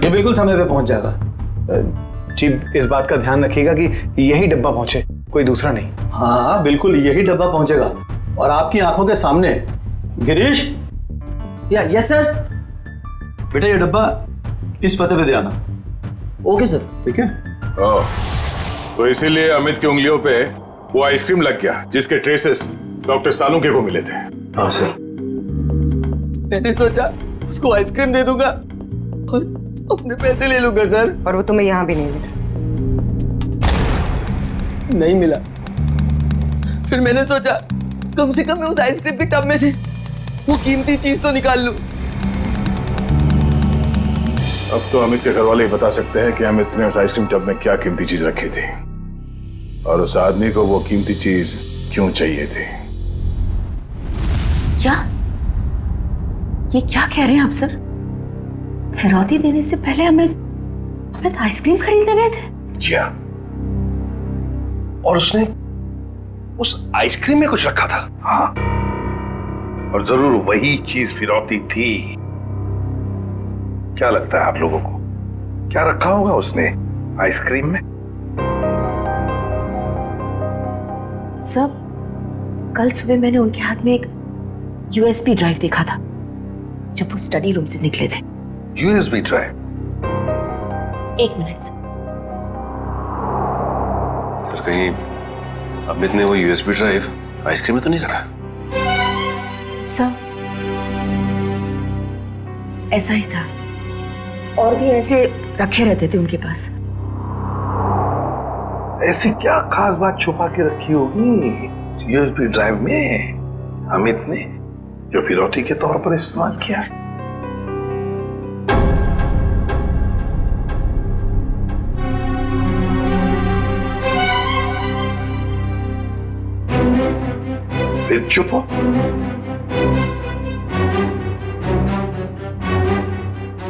ये बिल्कुल समय पे पहुंच जाएगा। चीफ इस बात का ध्यान रखिएगा कि यही डब्बा पहुंचे, कोई दूसरा नहीं। हाँ बिल्कुल, यही डब्बा पहुंचेगा और आपकी आंखों के सामने। Girish, yes sir. बेटा ये डब्बा इस पते पे दे आना। Okay sir. ठीक है। तो इसीलिए अमित की उंगलियों पे वो आइसक्रीम लग गया जिसके ट्रेसेस डॉक्टर सालुंके को मिले थे। हाँ सर। मैंने सोचा उसको आइसक्रीम दे दूंगा और अपने पैसे ले लूंगा सर। और वो तुम्हें यहाँ भी नहीं मिला। नहीं मिला। फिर मैंने सोचा कम से कम मैं उस आइसक्रीम के टब में से वो कीमती चीज तो निकाल लूं। अब तो अमित के घर वाले ही बता सकते हैं कि अमित ने उस आइसक्रीम टब में क्या कीमती चीज रखी थी और उस आदमी को वो कीमती चीज क्यों चाहिए थी। क्या ये क्या कह रहे हैं आप सर? फिरौती देने से पहले हमें आइसक्रीम खरीदने गए थे? जी हाँ, और उसने उस आइसक्रीम में कुछ रखा था। हाँ, और जरूर वही चीज फिरौती थी। क्या लगता है आप लोगों को, क्या रखा होगा उसने आइसक्रीम में? सब कल सुबह मैंने उनके हाथ में एक यूएसबी ड्राइव देखा था जब वो स्टडी रूम से निकले थे। USB drive? एक मिनट सर, कहीं अमित ने वो यूएसबी ड्राइव आइसक्रीम में तो नहीं रखा? सर ऐसा ही था, और भी ऐसे रखे रहते थे उनके पास। ऐसी क्या खास बात छुपा के रखी होगी यूएसबी ड्राइव में अमित ने जो फिरौती के तौर पर इस्तेमाल किया? फिर चुप हो।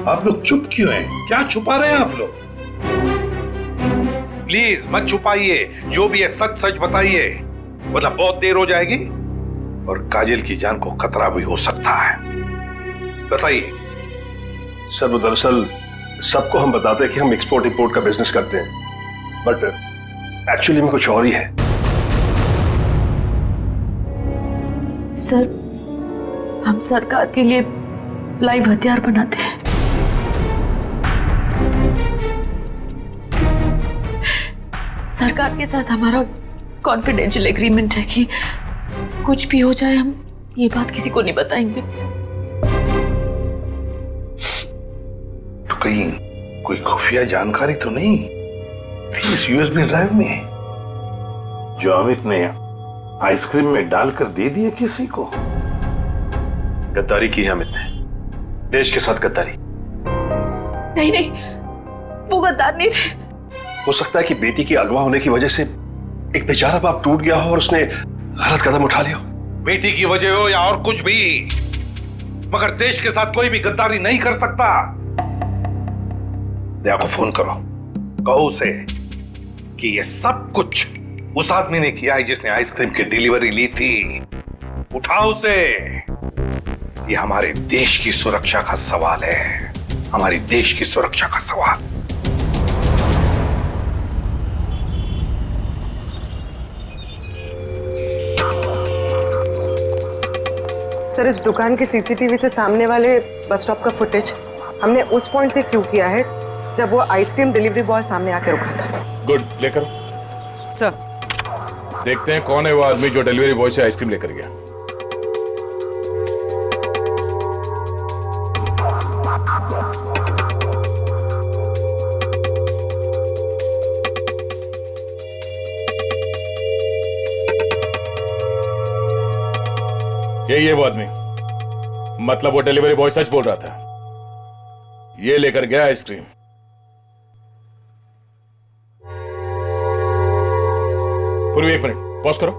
आप लोग चुप क्यों हैं? क्या छुपा रहे हैं आप लोग? प्लीज मत छुपाइए, जो भी है सच सच बताइए, वरना बहुत देर हो जाएगी और काजल की जान को खतरा भी हो सकता है। बताइए। सर वो दरअसल सबको हम बताते हैं कि हम एक्सपोर्ट इंपोर्ट का बिजनेस करते हैं, बट एक्चुअली में कुछ और ही है। सर हम सरकार के लिए लाइव हथियार बनाते हैं। सरकार के साथ हमारा कॉन्फिडेंशियल एग्रीमेंट है कि कुछ भी हो जाए हम ये बात किसी को नहीं बताएंगे। तो कहीं कोई खुफिया जानकारी तो नहीं थी इस यूएसबी ड्राइव में जो अमित ने आइसक्रीम में डालकर दे दिया किसी को? गद्दारी की है अमित ने, देश के साथ गद्दारी। नहीं नहीं, वो गद्दार नहीं थे। हो सकता है कि बेटी के अगवा होने की वजह से एक बेचारा बाप टूट गया हो और उसने गलत कदम उठा लिया हो। बेटी की वजह हो या और कुछ भी, मगर देश के साथ कोई भी गद्दारी नहीं कर सकता। दया को फोन करो, कहो उसे कि ये सब कुछ उस आदमी ने किया है जिसने आइसक्रीम की डिलीवरी ली थी। उठाओ उसे। ये हमारे देश की सुरक्षा का सवाल है, हमारी देश की सुरक्षा का सवाल। सर इस दुकान के सीसीटीवी से सामने वाले बस स्टॉप का फुटेज हमने उस पॉइंट से क्यू किया है जब वो आइसक्रीम डिलीवरी बॉय सामने आके रुका था। गुड, लेकर सर देखते हैं कौन है वो आदमी जो डिलीवरी बॉय से आइसक्रीम लेकर गया। ये वो आदमी, मतलब वो डिलीवरी बॉय सच बोल रहा था, ये लेकर गया आइसक्रीम। पूर्वी एक मिनट पॉज करो।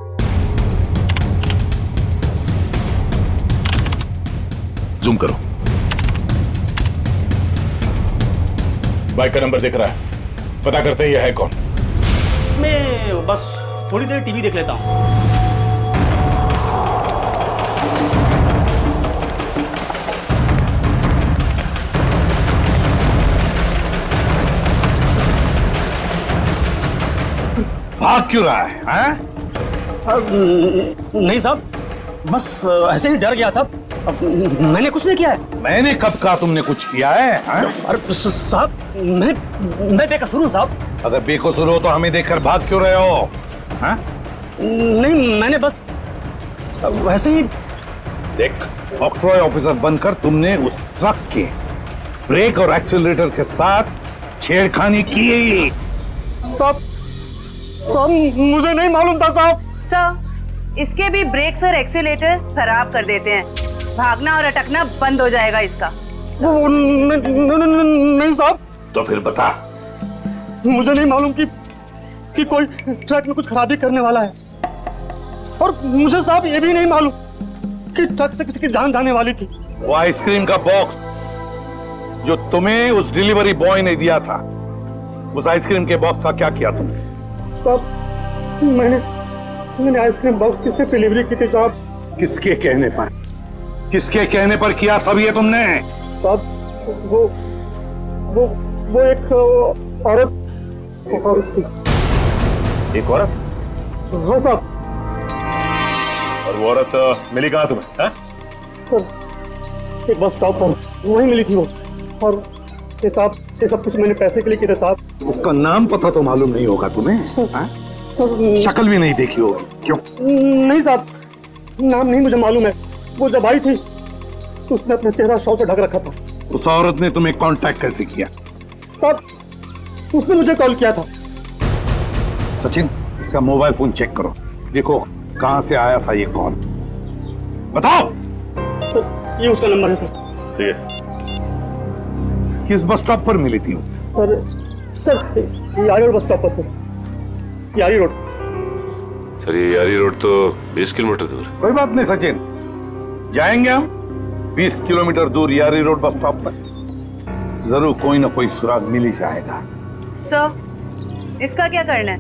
जूम करो। बाइक का नंबर दिख रहा है, पता करते हैं ये है कौन। मैं बस थोड़ी देर टीवी देख लेता हूं। भाग क्यों रहा है, हैं? नहीं साहब, बस ऐसे ही डर गया था। मैंने कुछ नहीं किया है। मैंने कब कहा तुमने कुछ किया है? अरे साहब, मैं बेकसूर हूँ साहब। अगर बेकसूर हो तो हमें देखकर भाग क्यों रहे हो? हाँ? नहीं, मैंने बस वैसे ही। देख, ऑक्ट्रॉय ऑफिसर बनकर तुमने उस ट्रक के ब्रेक और एक्सीलरेटर के साथ छेड़खानी की। साहब मुझे नहीं मालूम था साहब। सर, इसके भी ब्रेक्स और एक्सीलेटर खराब कर देते हैं। भागना और अटकना बंद हो जाएगा इसका। नहीं साहब। तो फिर बता। मुझे नहीं मालूम कि कोई ट्रक में कुछ खराबी करने वाला है, और मुझे साहब ये भी नहीं मालूम कि ट्रक से किसी की जान जाने वाली थी। वो आइसक्रीम का बॉक्स जो तुम्हें उस डिलीवरी बॉय ने दिया था, उस आइसक्रीम के बॉक्स का क्या किया तुमने? साहब, मैंने आइसक्रीम बॉक्स किससे डिलीवरी की थी साहब? किसके कहने पर? किसके कहने पर किया सब ये तुमने? साहब, वो एक औरत थी। एक औरत? हाँ साहब। और वो औरत मिली कहाँ तुम्हें? हाँ? सर, एक बस स्टॉप पर वहीं मिली थी वो। और ये साहब, ये सब कुछ मैंने पैसे के लिए किया साहब। उसका नाम पता तो मालूम नहीं होगा तुम्हें? शक्ल भी नहीं देखी होगी। क्यों? नहीं साहब, नाम नहीं मुझे मालूम है। वो जब आई थी तो उसने अपना चेहरा शॉल से ढक रखा था। उस औरत ने तुम्हें कांटेक्ट कैसे किया? साहब, उसने मुझे कॉल किया था। सचिन, इसका मोबाइल फोन चेक करो, देखो कहां से आया था ये कॉल। बताओ। सर, ये उसका नंबर है सर। ठीक है। किस बस स्टॉप पर मिली थी? सर, यारी रोड बस स्टॉप पर सर। यारी रोड। सर, ये यारी रोड तो 20 किलोमीटर दूर। कोई बात नहीं सचिन, जाएंगे हम 20 किलोमीटर दूर यारी रोड बस स्टॉप पर। जरूर कोई ना कोई सुराग मिल ही जाएगा। सर, इसका क्या करना है?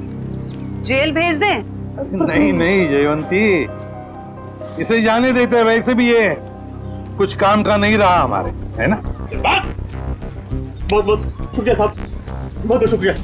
जेल भेज दें? नहीं जयवंती, इसे जाने देते हैं। वैसे भी ये कुछ काम का नहीं रहा हमारे, है ना? बहुत बहुत शुक्रिया साहब, बहुत बहुत शुक्रिया।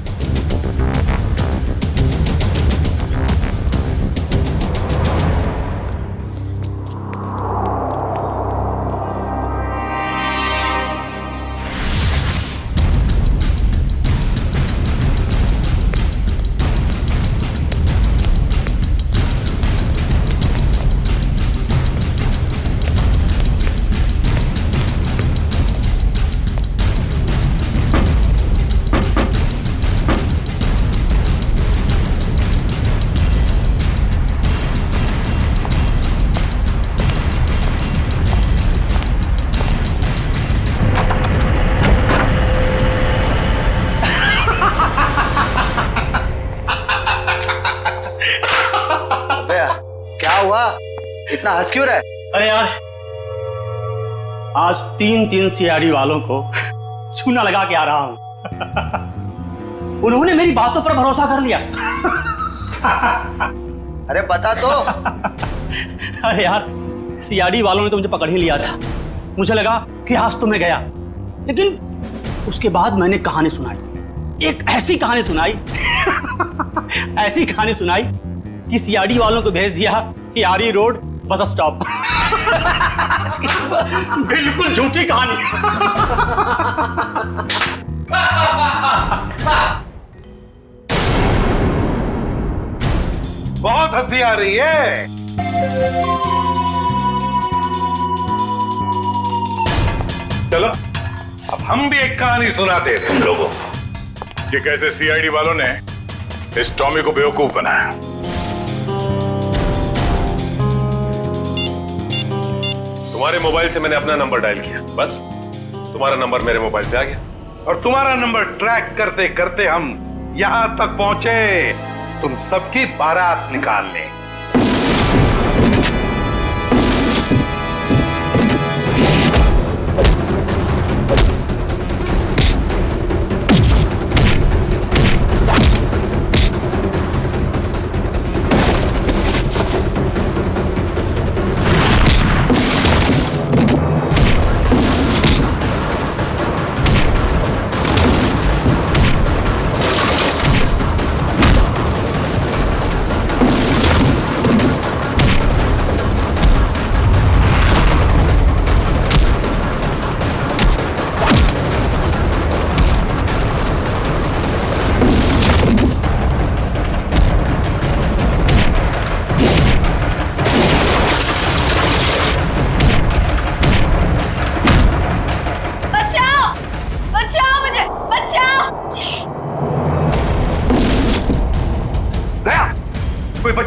इतना हंस क्यों रहा है? अरे यार, आज 3 सीआईडी वालों को चूना लगा के आ रहा हूं। उन्होंने मेरी बातों पर भरोसा कर लिया। अरे बता तो। अरे यार, सीआईडी वालों ने तो मुझे पकड़ ही लिया था। मुझे लगा कि आज तो मैं गया, लेकिन उसके बाद मैंने कहानी सुनाई। एक ऐसी कहानी सुनाई ऐसी कहानी सुनाई कि सीआईडी वालों को भेज दिया यारी रोड बस स्टॉप। बिल्कुल झूठी कहानी। बहुत हंसी आ रही है। चलो अब हम भी एक कहानी सुनाते हैं तुम लोगों को कि कैसे सीआईडी वालों ने इस टॉमी को बेवकूफ बनाया। तुम्हारे मोबाइल से मैंने अपना नंबर डायल किया, बस तुम्हारा नंबर मेरे मोबाइल पे आ गया। और तुम्हारा नंबर ट्रैक करते करते हम यहां तक पहुंचे तुम सबकी बारात निकालने।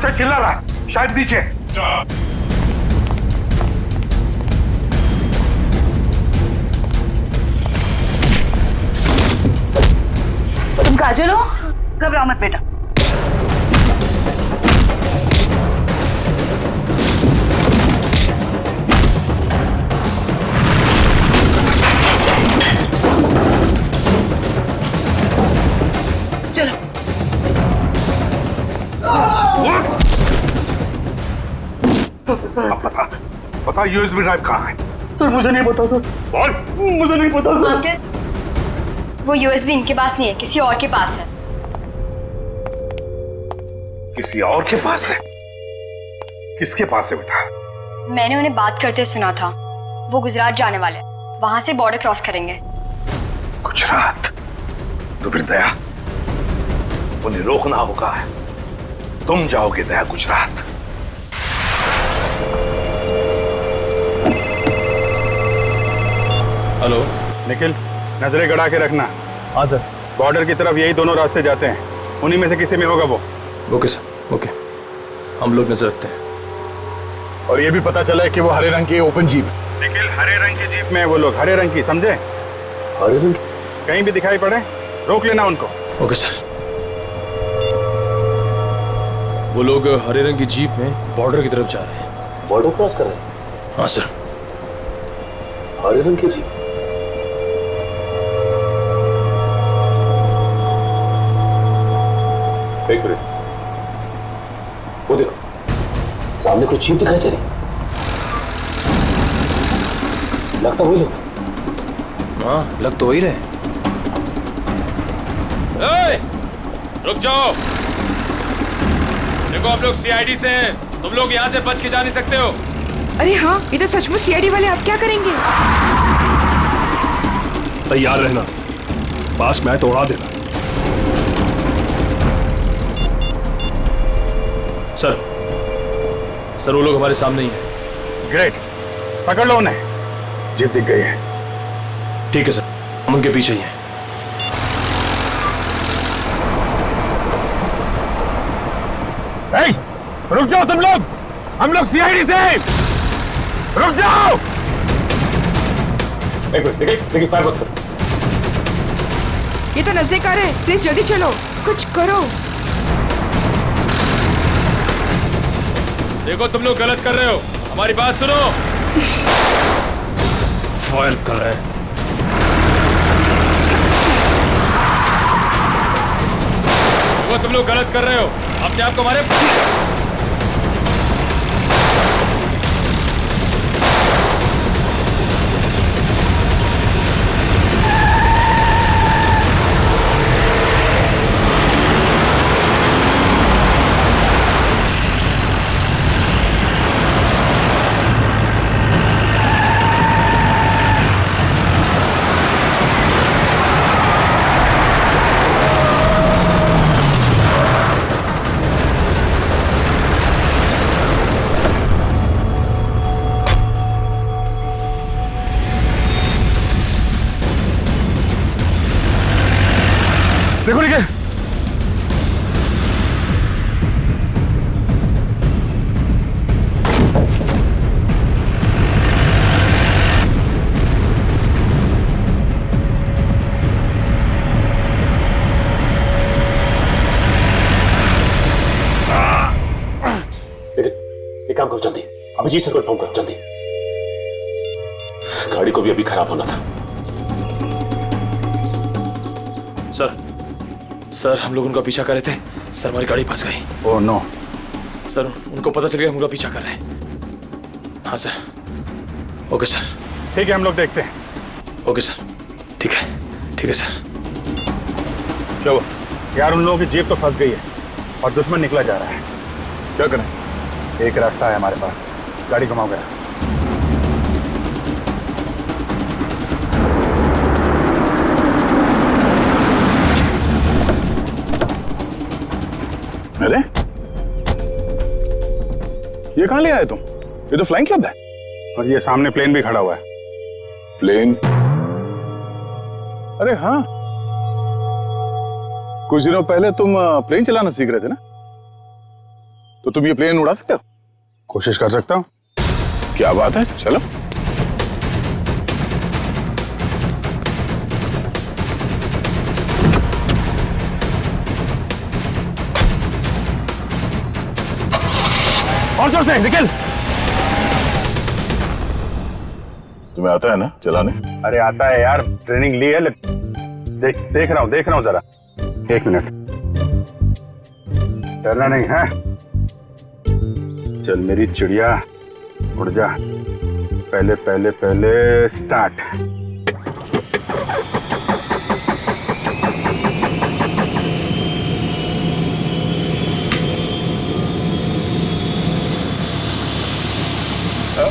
से चिल्ला रहा है, शायद नीचे। तुम काजल हो? घबराओ मत बेटा। चलो। पता यूएसबी ड्राइव कहाँ है? सर मुझे नहीं पता सर। और मुझे नहीं पता सर। अंकल, वो यूएसबी इनके पास नहीं है, किसी और के पास है। किसी और के पास है? किसके पास है बेटा? मैंने उन्हें बात करते सुना था। वो गुजरात जाने वाले, वहां से बॉर्डर क्रॉस करेंगे। गुजरात? तो फिर दया, उन्हें रोकना होगा। तुम जाओगे दया गुजरात। हेलो निखिल, नजरें गड़ा के रखना। हाँ सर। बॉर्डर की तरफ यही दोनों रास्ते जाते हैं, उन्हीं में से किसी में होगा वो। Okay sir, okay. हम लोग नजर रखते हैं। और ये भी पता चला है कि वो हरे रंग की ओपन जीप है। निखिल, हरे रंग की जीप में वो लोग, हरे रंग की, समझे? हरे रंग? कहीं भी दिखाई पड़े रोक लेना उनको। Okay sir. वो लोग हरे रंग की जीप में बॉर्डर की तरफ जा रहे हैं। बॉर्डर क्रॉस कर रहे हैं? हाँ सर। हरे रंग की जीप? एक मिनट, वो देखो सामने कुछ जीप दिखाई दे रही, लगता वही लोग। हाँ, लग तो वही रहे। रुक जाओ। देखो आप लोग सीआईडी से हैं, तुम लोग यहाँ से बच के जा नहीं सकते हो। अरे हाँ, ये तो सचमुच सीआईडी वाले। आप क्या करेंगे? तैयार रहना, पास में आए तो उड़ा देना। सर वो लोग हमारे सामने ही हैं। ग्रेट, पकड़ लो उन्हें। जीप दिख गई है। ठीक है सर, हम उनके पीछे ही हैं। रुक जाओ तुम लोग, हम लोग सीआईडी से। रुक जाओ। एक मिनट, देखिए फायर मत करो। ये तो नजदीक आ रहे हैं, प्लीज जल्दी चलो, कुछ करो। देखो तुम लोग गलत कर रहे हो, हमारी बात सुनो। फायर कर रहे हैं। देखो तुम लोग गलत कर रहे हो, अपने आप को हमारे। देखो निकल। एक काम करो जल्दी, अभिजीत सर को इन्फॉर्म करो जल्दी। इस गाड़ी को भी अभी खराब होना था। सर हम लोग उनका पीछा कर रहे थे, सर हमारी गाड़ी फंस गई। Oh no. सर उनको पता चल गया हम उनका पीछा कर रहे हैं। हाँ सर। Okay sir. ठीक है, हम लोग देखते हैं। ओके सर, ठीक है सर। चलो यार, उन लोगों की जीप तो फंस गई है और दुश्मन निकला जा रहा है। क्या करें? एक रास्ता है हमारे पास, गाड़ी घुमाओ गया। अरे ये कहां ले आए तुम? ये तो फ्लाइंग क्लब है। और ये सामने प्लेन भी खड़ा हुआ है। प्लेन? अरे हाँ, कुछ दिनों पहले तुम प्लेन चलाना सीख रहे थे ना? तो तुम ये प्लेन उड़ा सकते हो? कोशिश कर सकता हूँ। क्या बात है, चलो। और जोर से निकल। तुम्हें आता है ना चलाने? अरे आता है यार, ट्रेनिंग ली है। देख रहा हूँ जरा। 1 मिनट, डरना नहीं है। चल मेरी चिड़िया, उड़ जा। पहले पहले पहले स्टार्ट।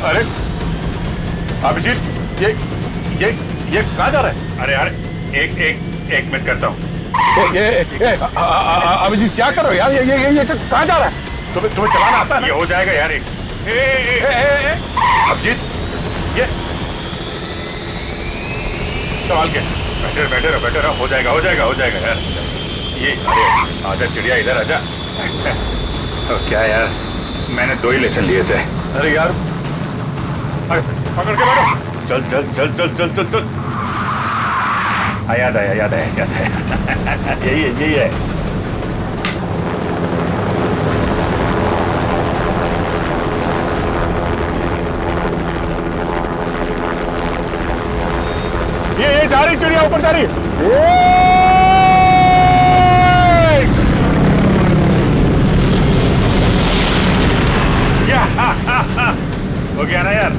अरे अभिजीत, ये कहाँ जा रहा है? अरे यार एक मिनट करता हूँ। अभिजीत क्या कर रहे हो यार? ये कहाँ जा रहा है? तुम्हें चलाना आता है? ये हो जाएगा यार। अभिजीत, ये सवाल क्या? बैठे रहो। हो जाएगा यार। ये अरे आजा चिड़िया, इधर आजा। क्या यार, मैंने 2 ही लेसन लिए थे। अरे यार, अरे पकड़ के बैठो। चल। याद आया। यही है। ये जा रही चिड़िया, ऊपर जा रही। हो गया ना यार।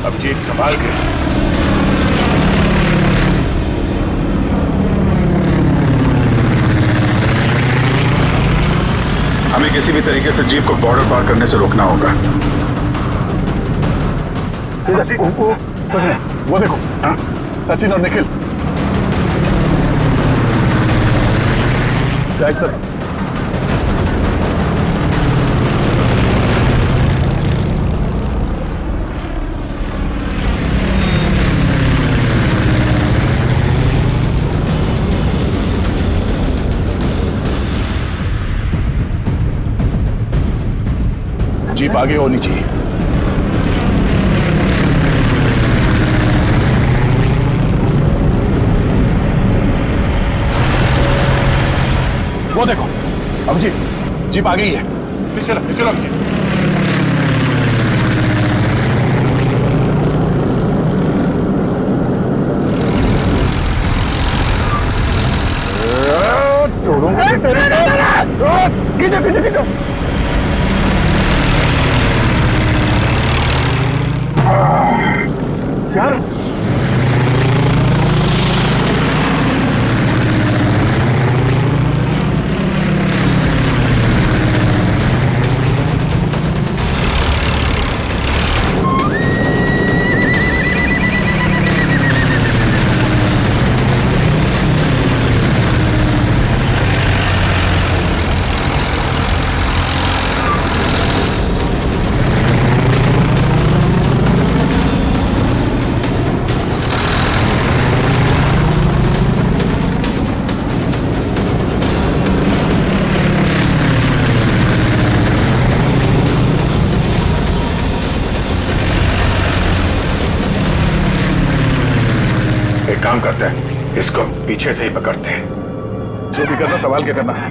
अभिजीत संभाल के। हमें किसी भी तरीके से जीप को बॉर्डर पार करने से रोकना होगा। वो देखो, हाँ? सचिन और निखिल। इस तरह। जीप आगे होनी चाहिए। वो देखो अभिजीत, जीप आ गई है। चलो अभिजीत। खींचो। यार काम करते हैं, इसको पीछे से ही पकड़ते हैं। जो भी करना सवाल क्या करना है।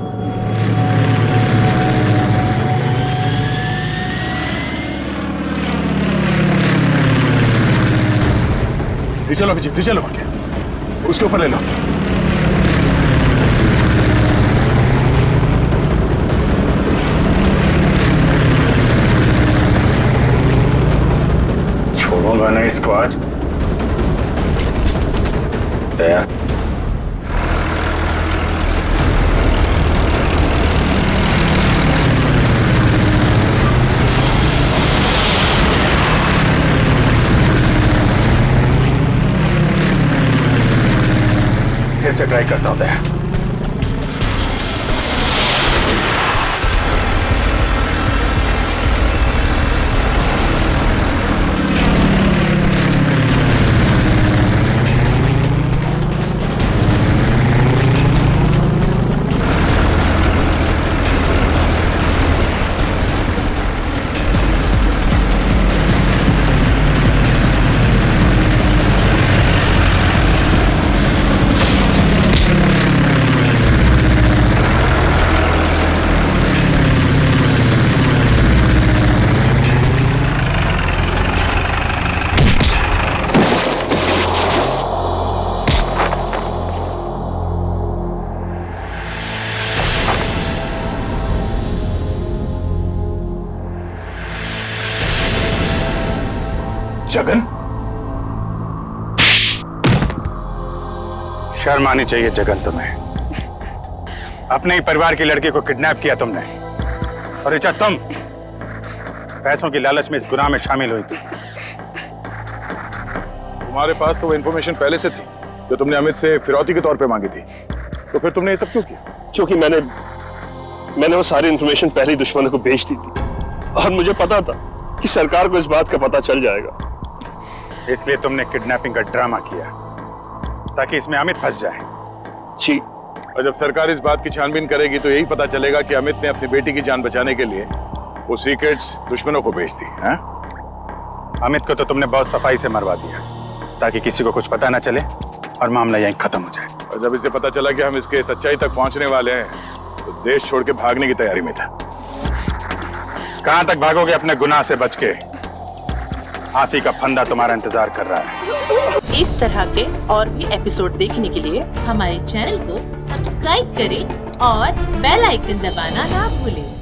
चलो अभिजीत, चलो उसके ऊपर ले लो। छोड़ूंगा ना इसको आज। दया फिर से ट्राई करता हूं। दया शर्म आनी चाहिए जगन तुम्हें। अपने ही परिवार की लड़की को किडनैप किया तुमने, और ऋचा तुम पैसों की लालच में इस गुनाह में शामिल हुई थी। तुम्हारे पास तो वो इन्फॉर्मेशन पहले से थी जो तुमने अमित से फिरौती के तौर पे मांगी थी, तो फिर तुमने ये सब क्यों किया? क्योंकि मैंने वो सारी इन्फॉर्मेशन पहले ही दुश्मनों को भेज दी थी, और मुझे पता था कि सरकार को इस बात का पता चल जाएगा। इसलिए तुमने किडनैपिंग का ड्रामा किया ताकि इसमें अमित फंस जाए। जी। और जब सरकार इस बात की छानबीन करेगी तो यही पता चलेगा कि अमित ने अपनी बेटी की जान बचाने के लिए वो सीक्रेट्स दुश्मनों को बेच दी। अमित को तो तुमने बहुत सफाई से मरवा दिया ताकि किसी को कुछ पता ना चले और मामला यहीं खत्म हो जाए। और जब इसे पता चला कि हम इसके सच्चाई तक पहुंचने वाले हैं तो देश छोड़ के भागने की तैयारी में था। कहां तक भागोगे अपने गुनाह से बच के? फांसी का फंदा तुम्हारा इंतजार कर रहा है। इस तरह के और भी एपिसोड देखने के लिए हमारे चैनल को सब्सक्राइब करें और बेल आइकन दबाना ना भूलें।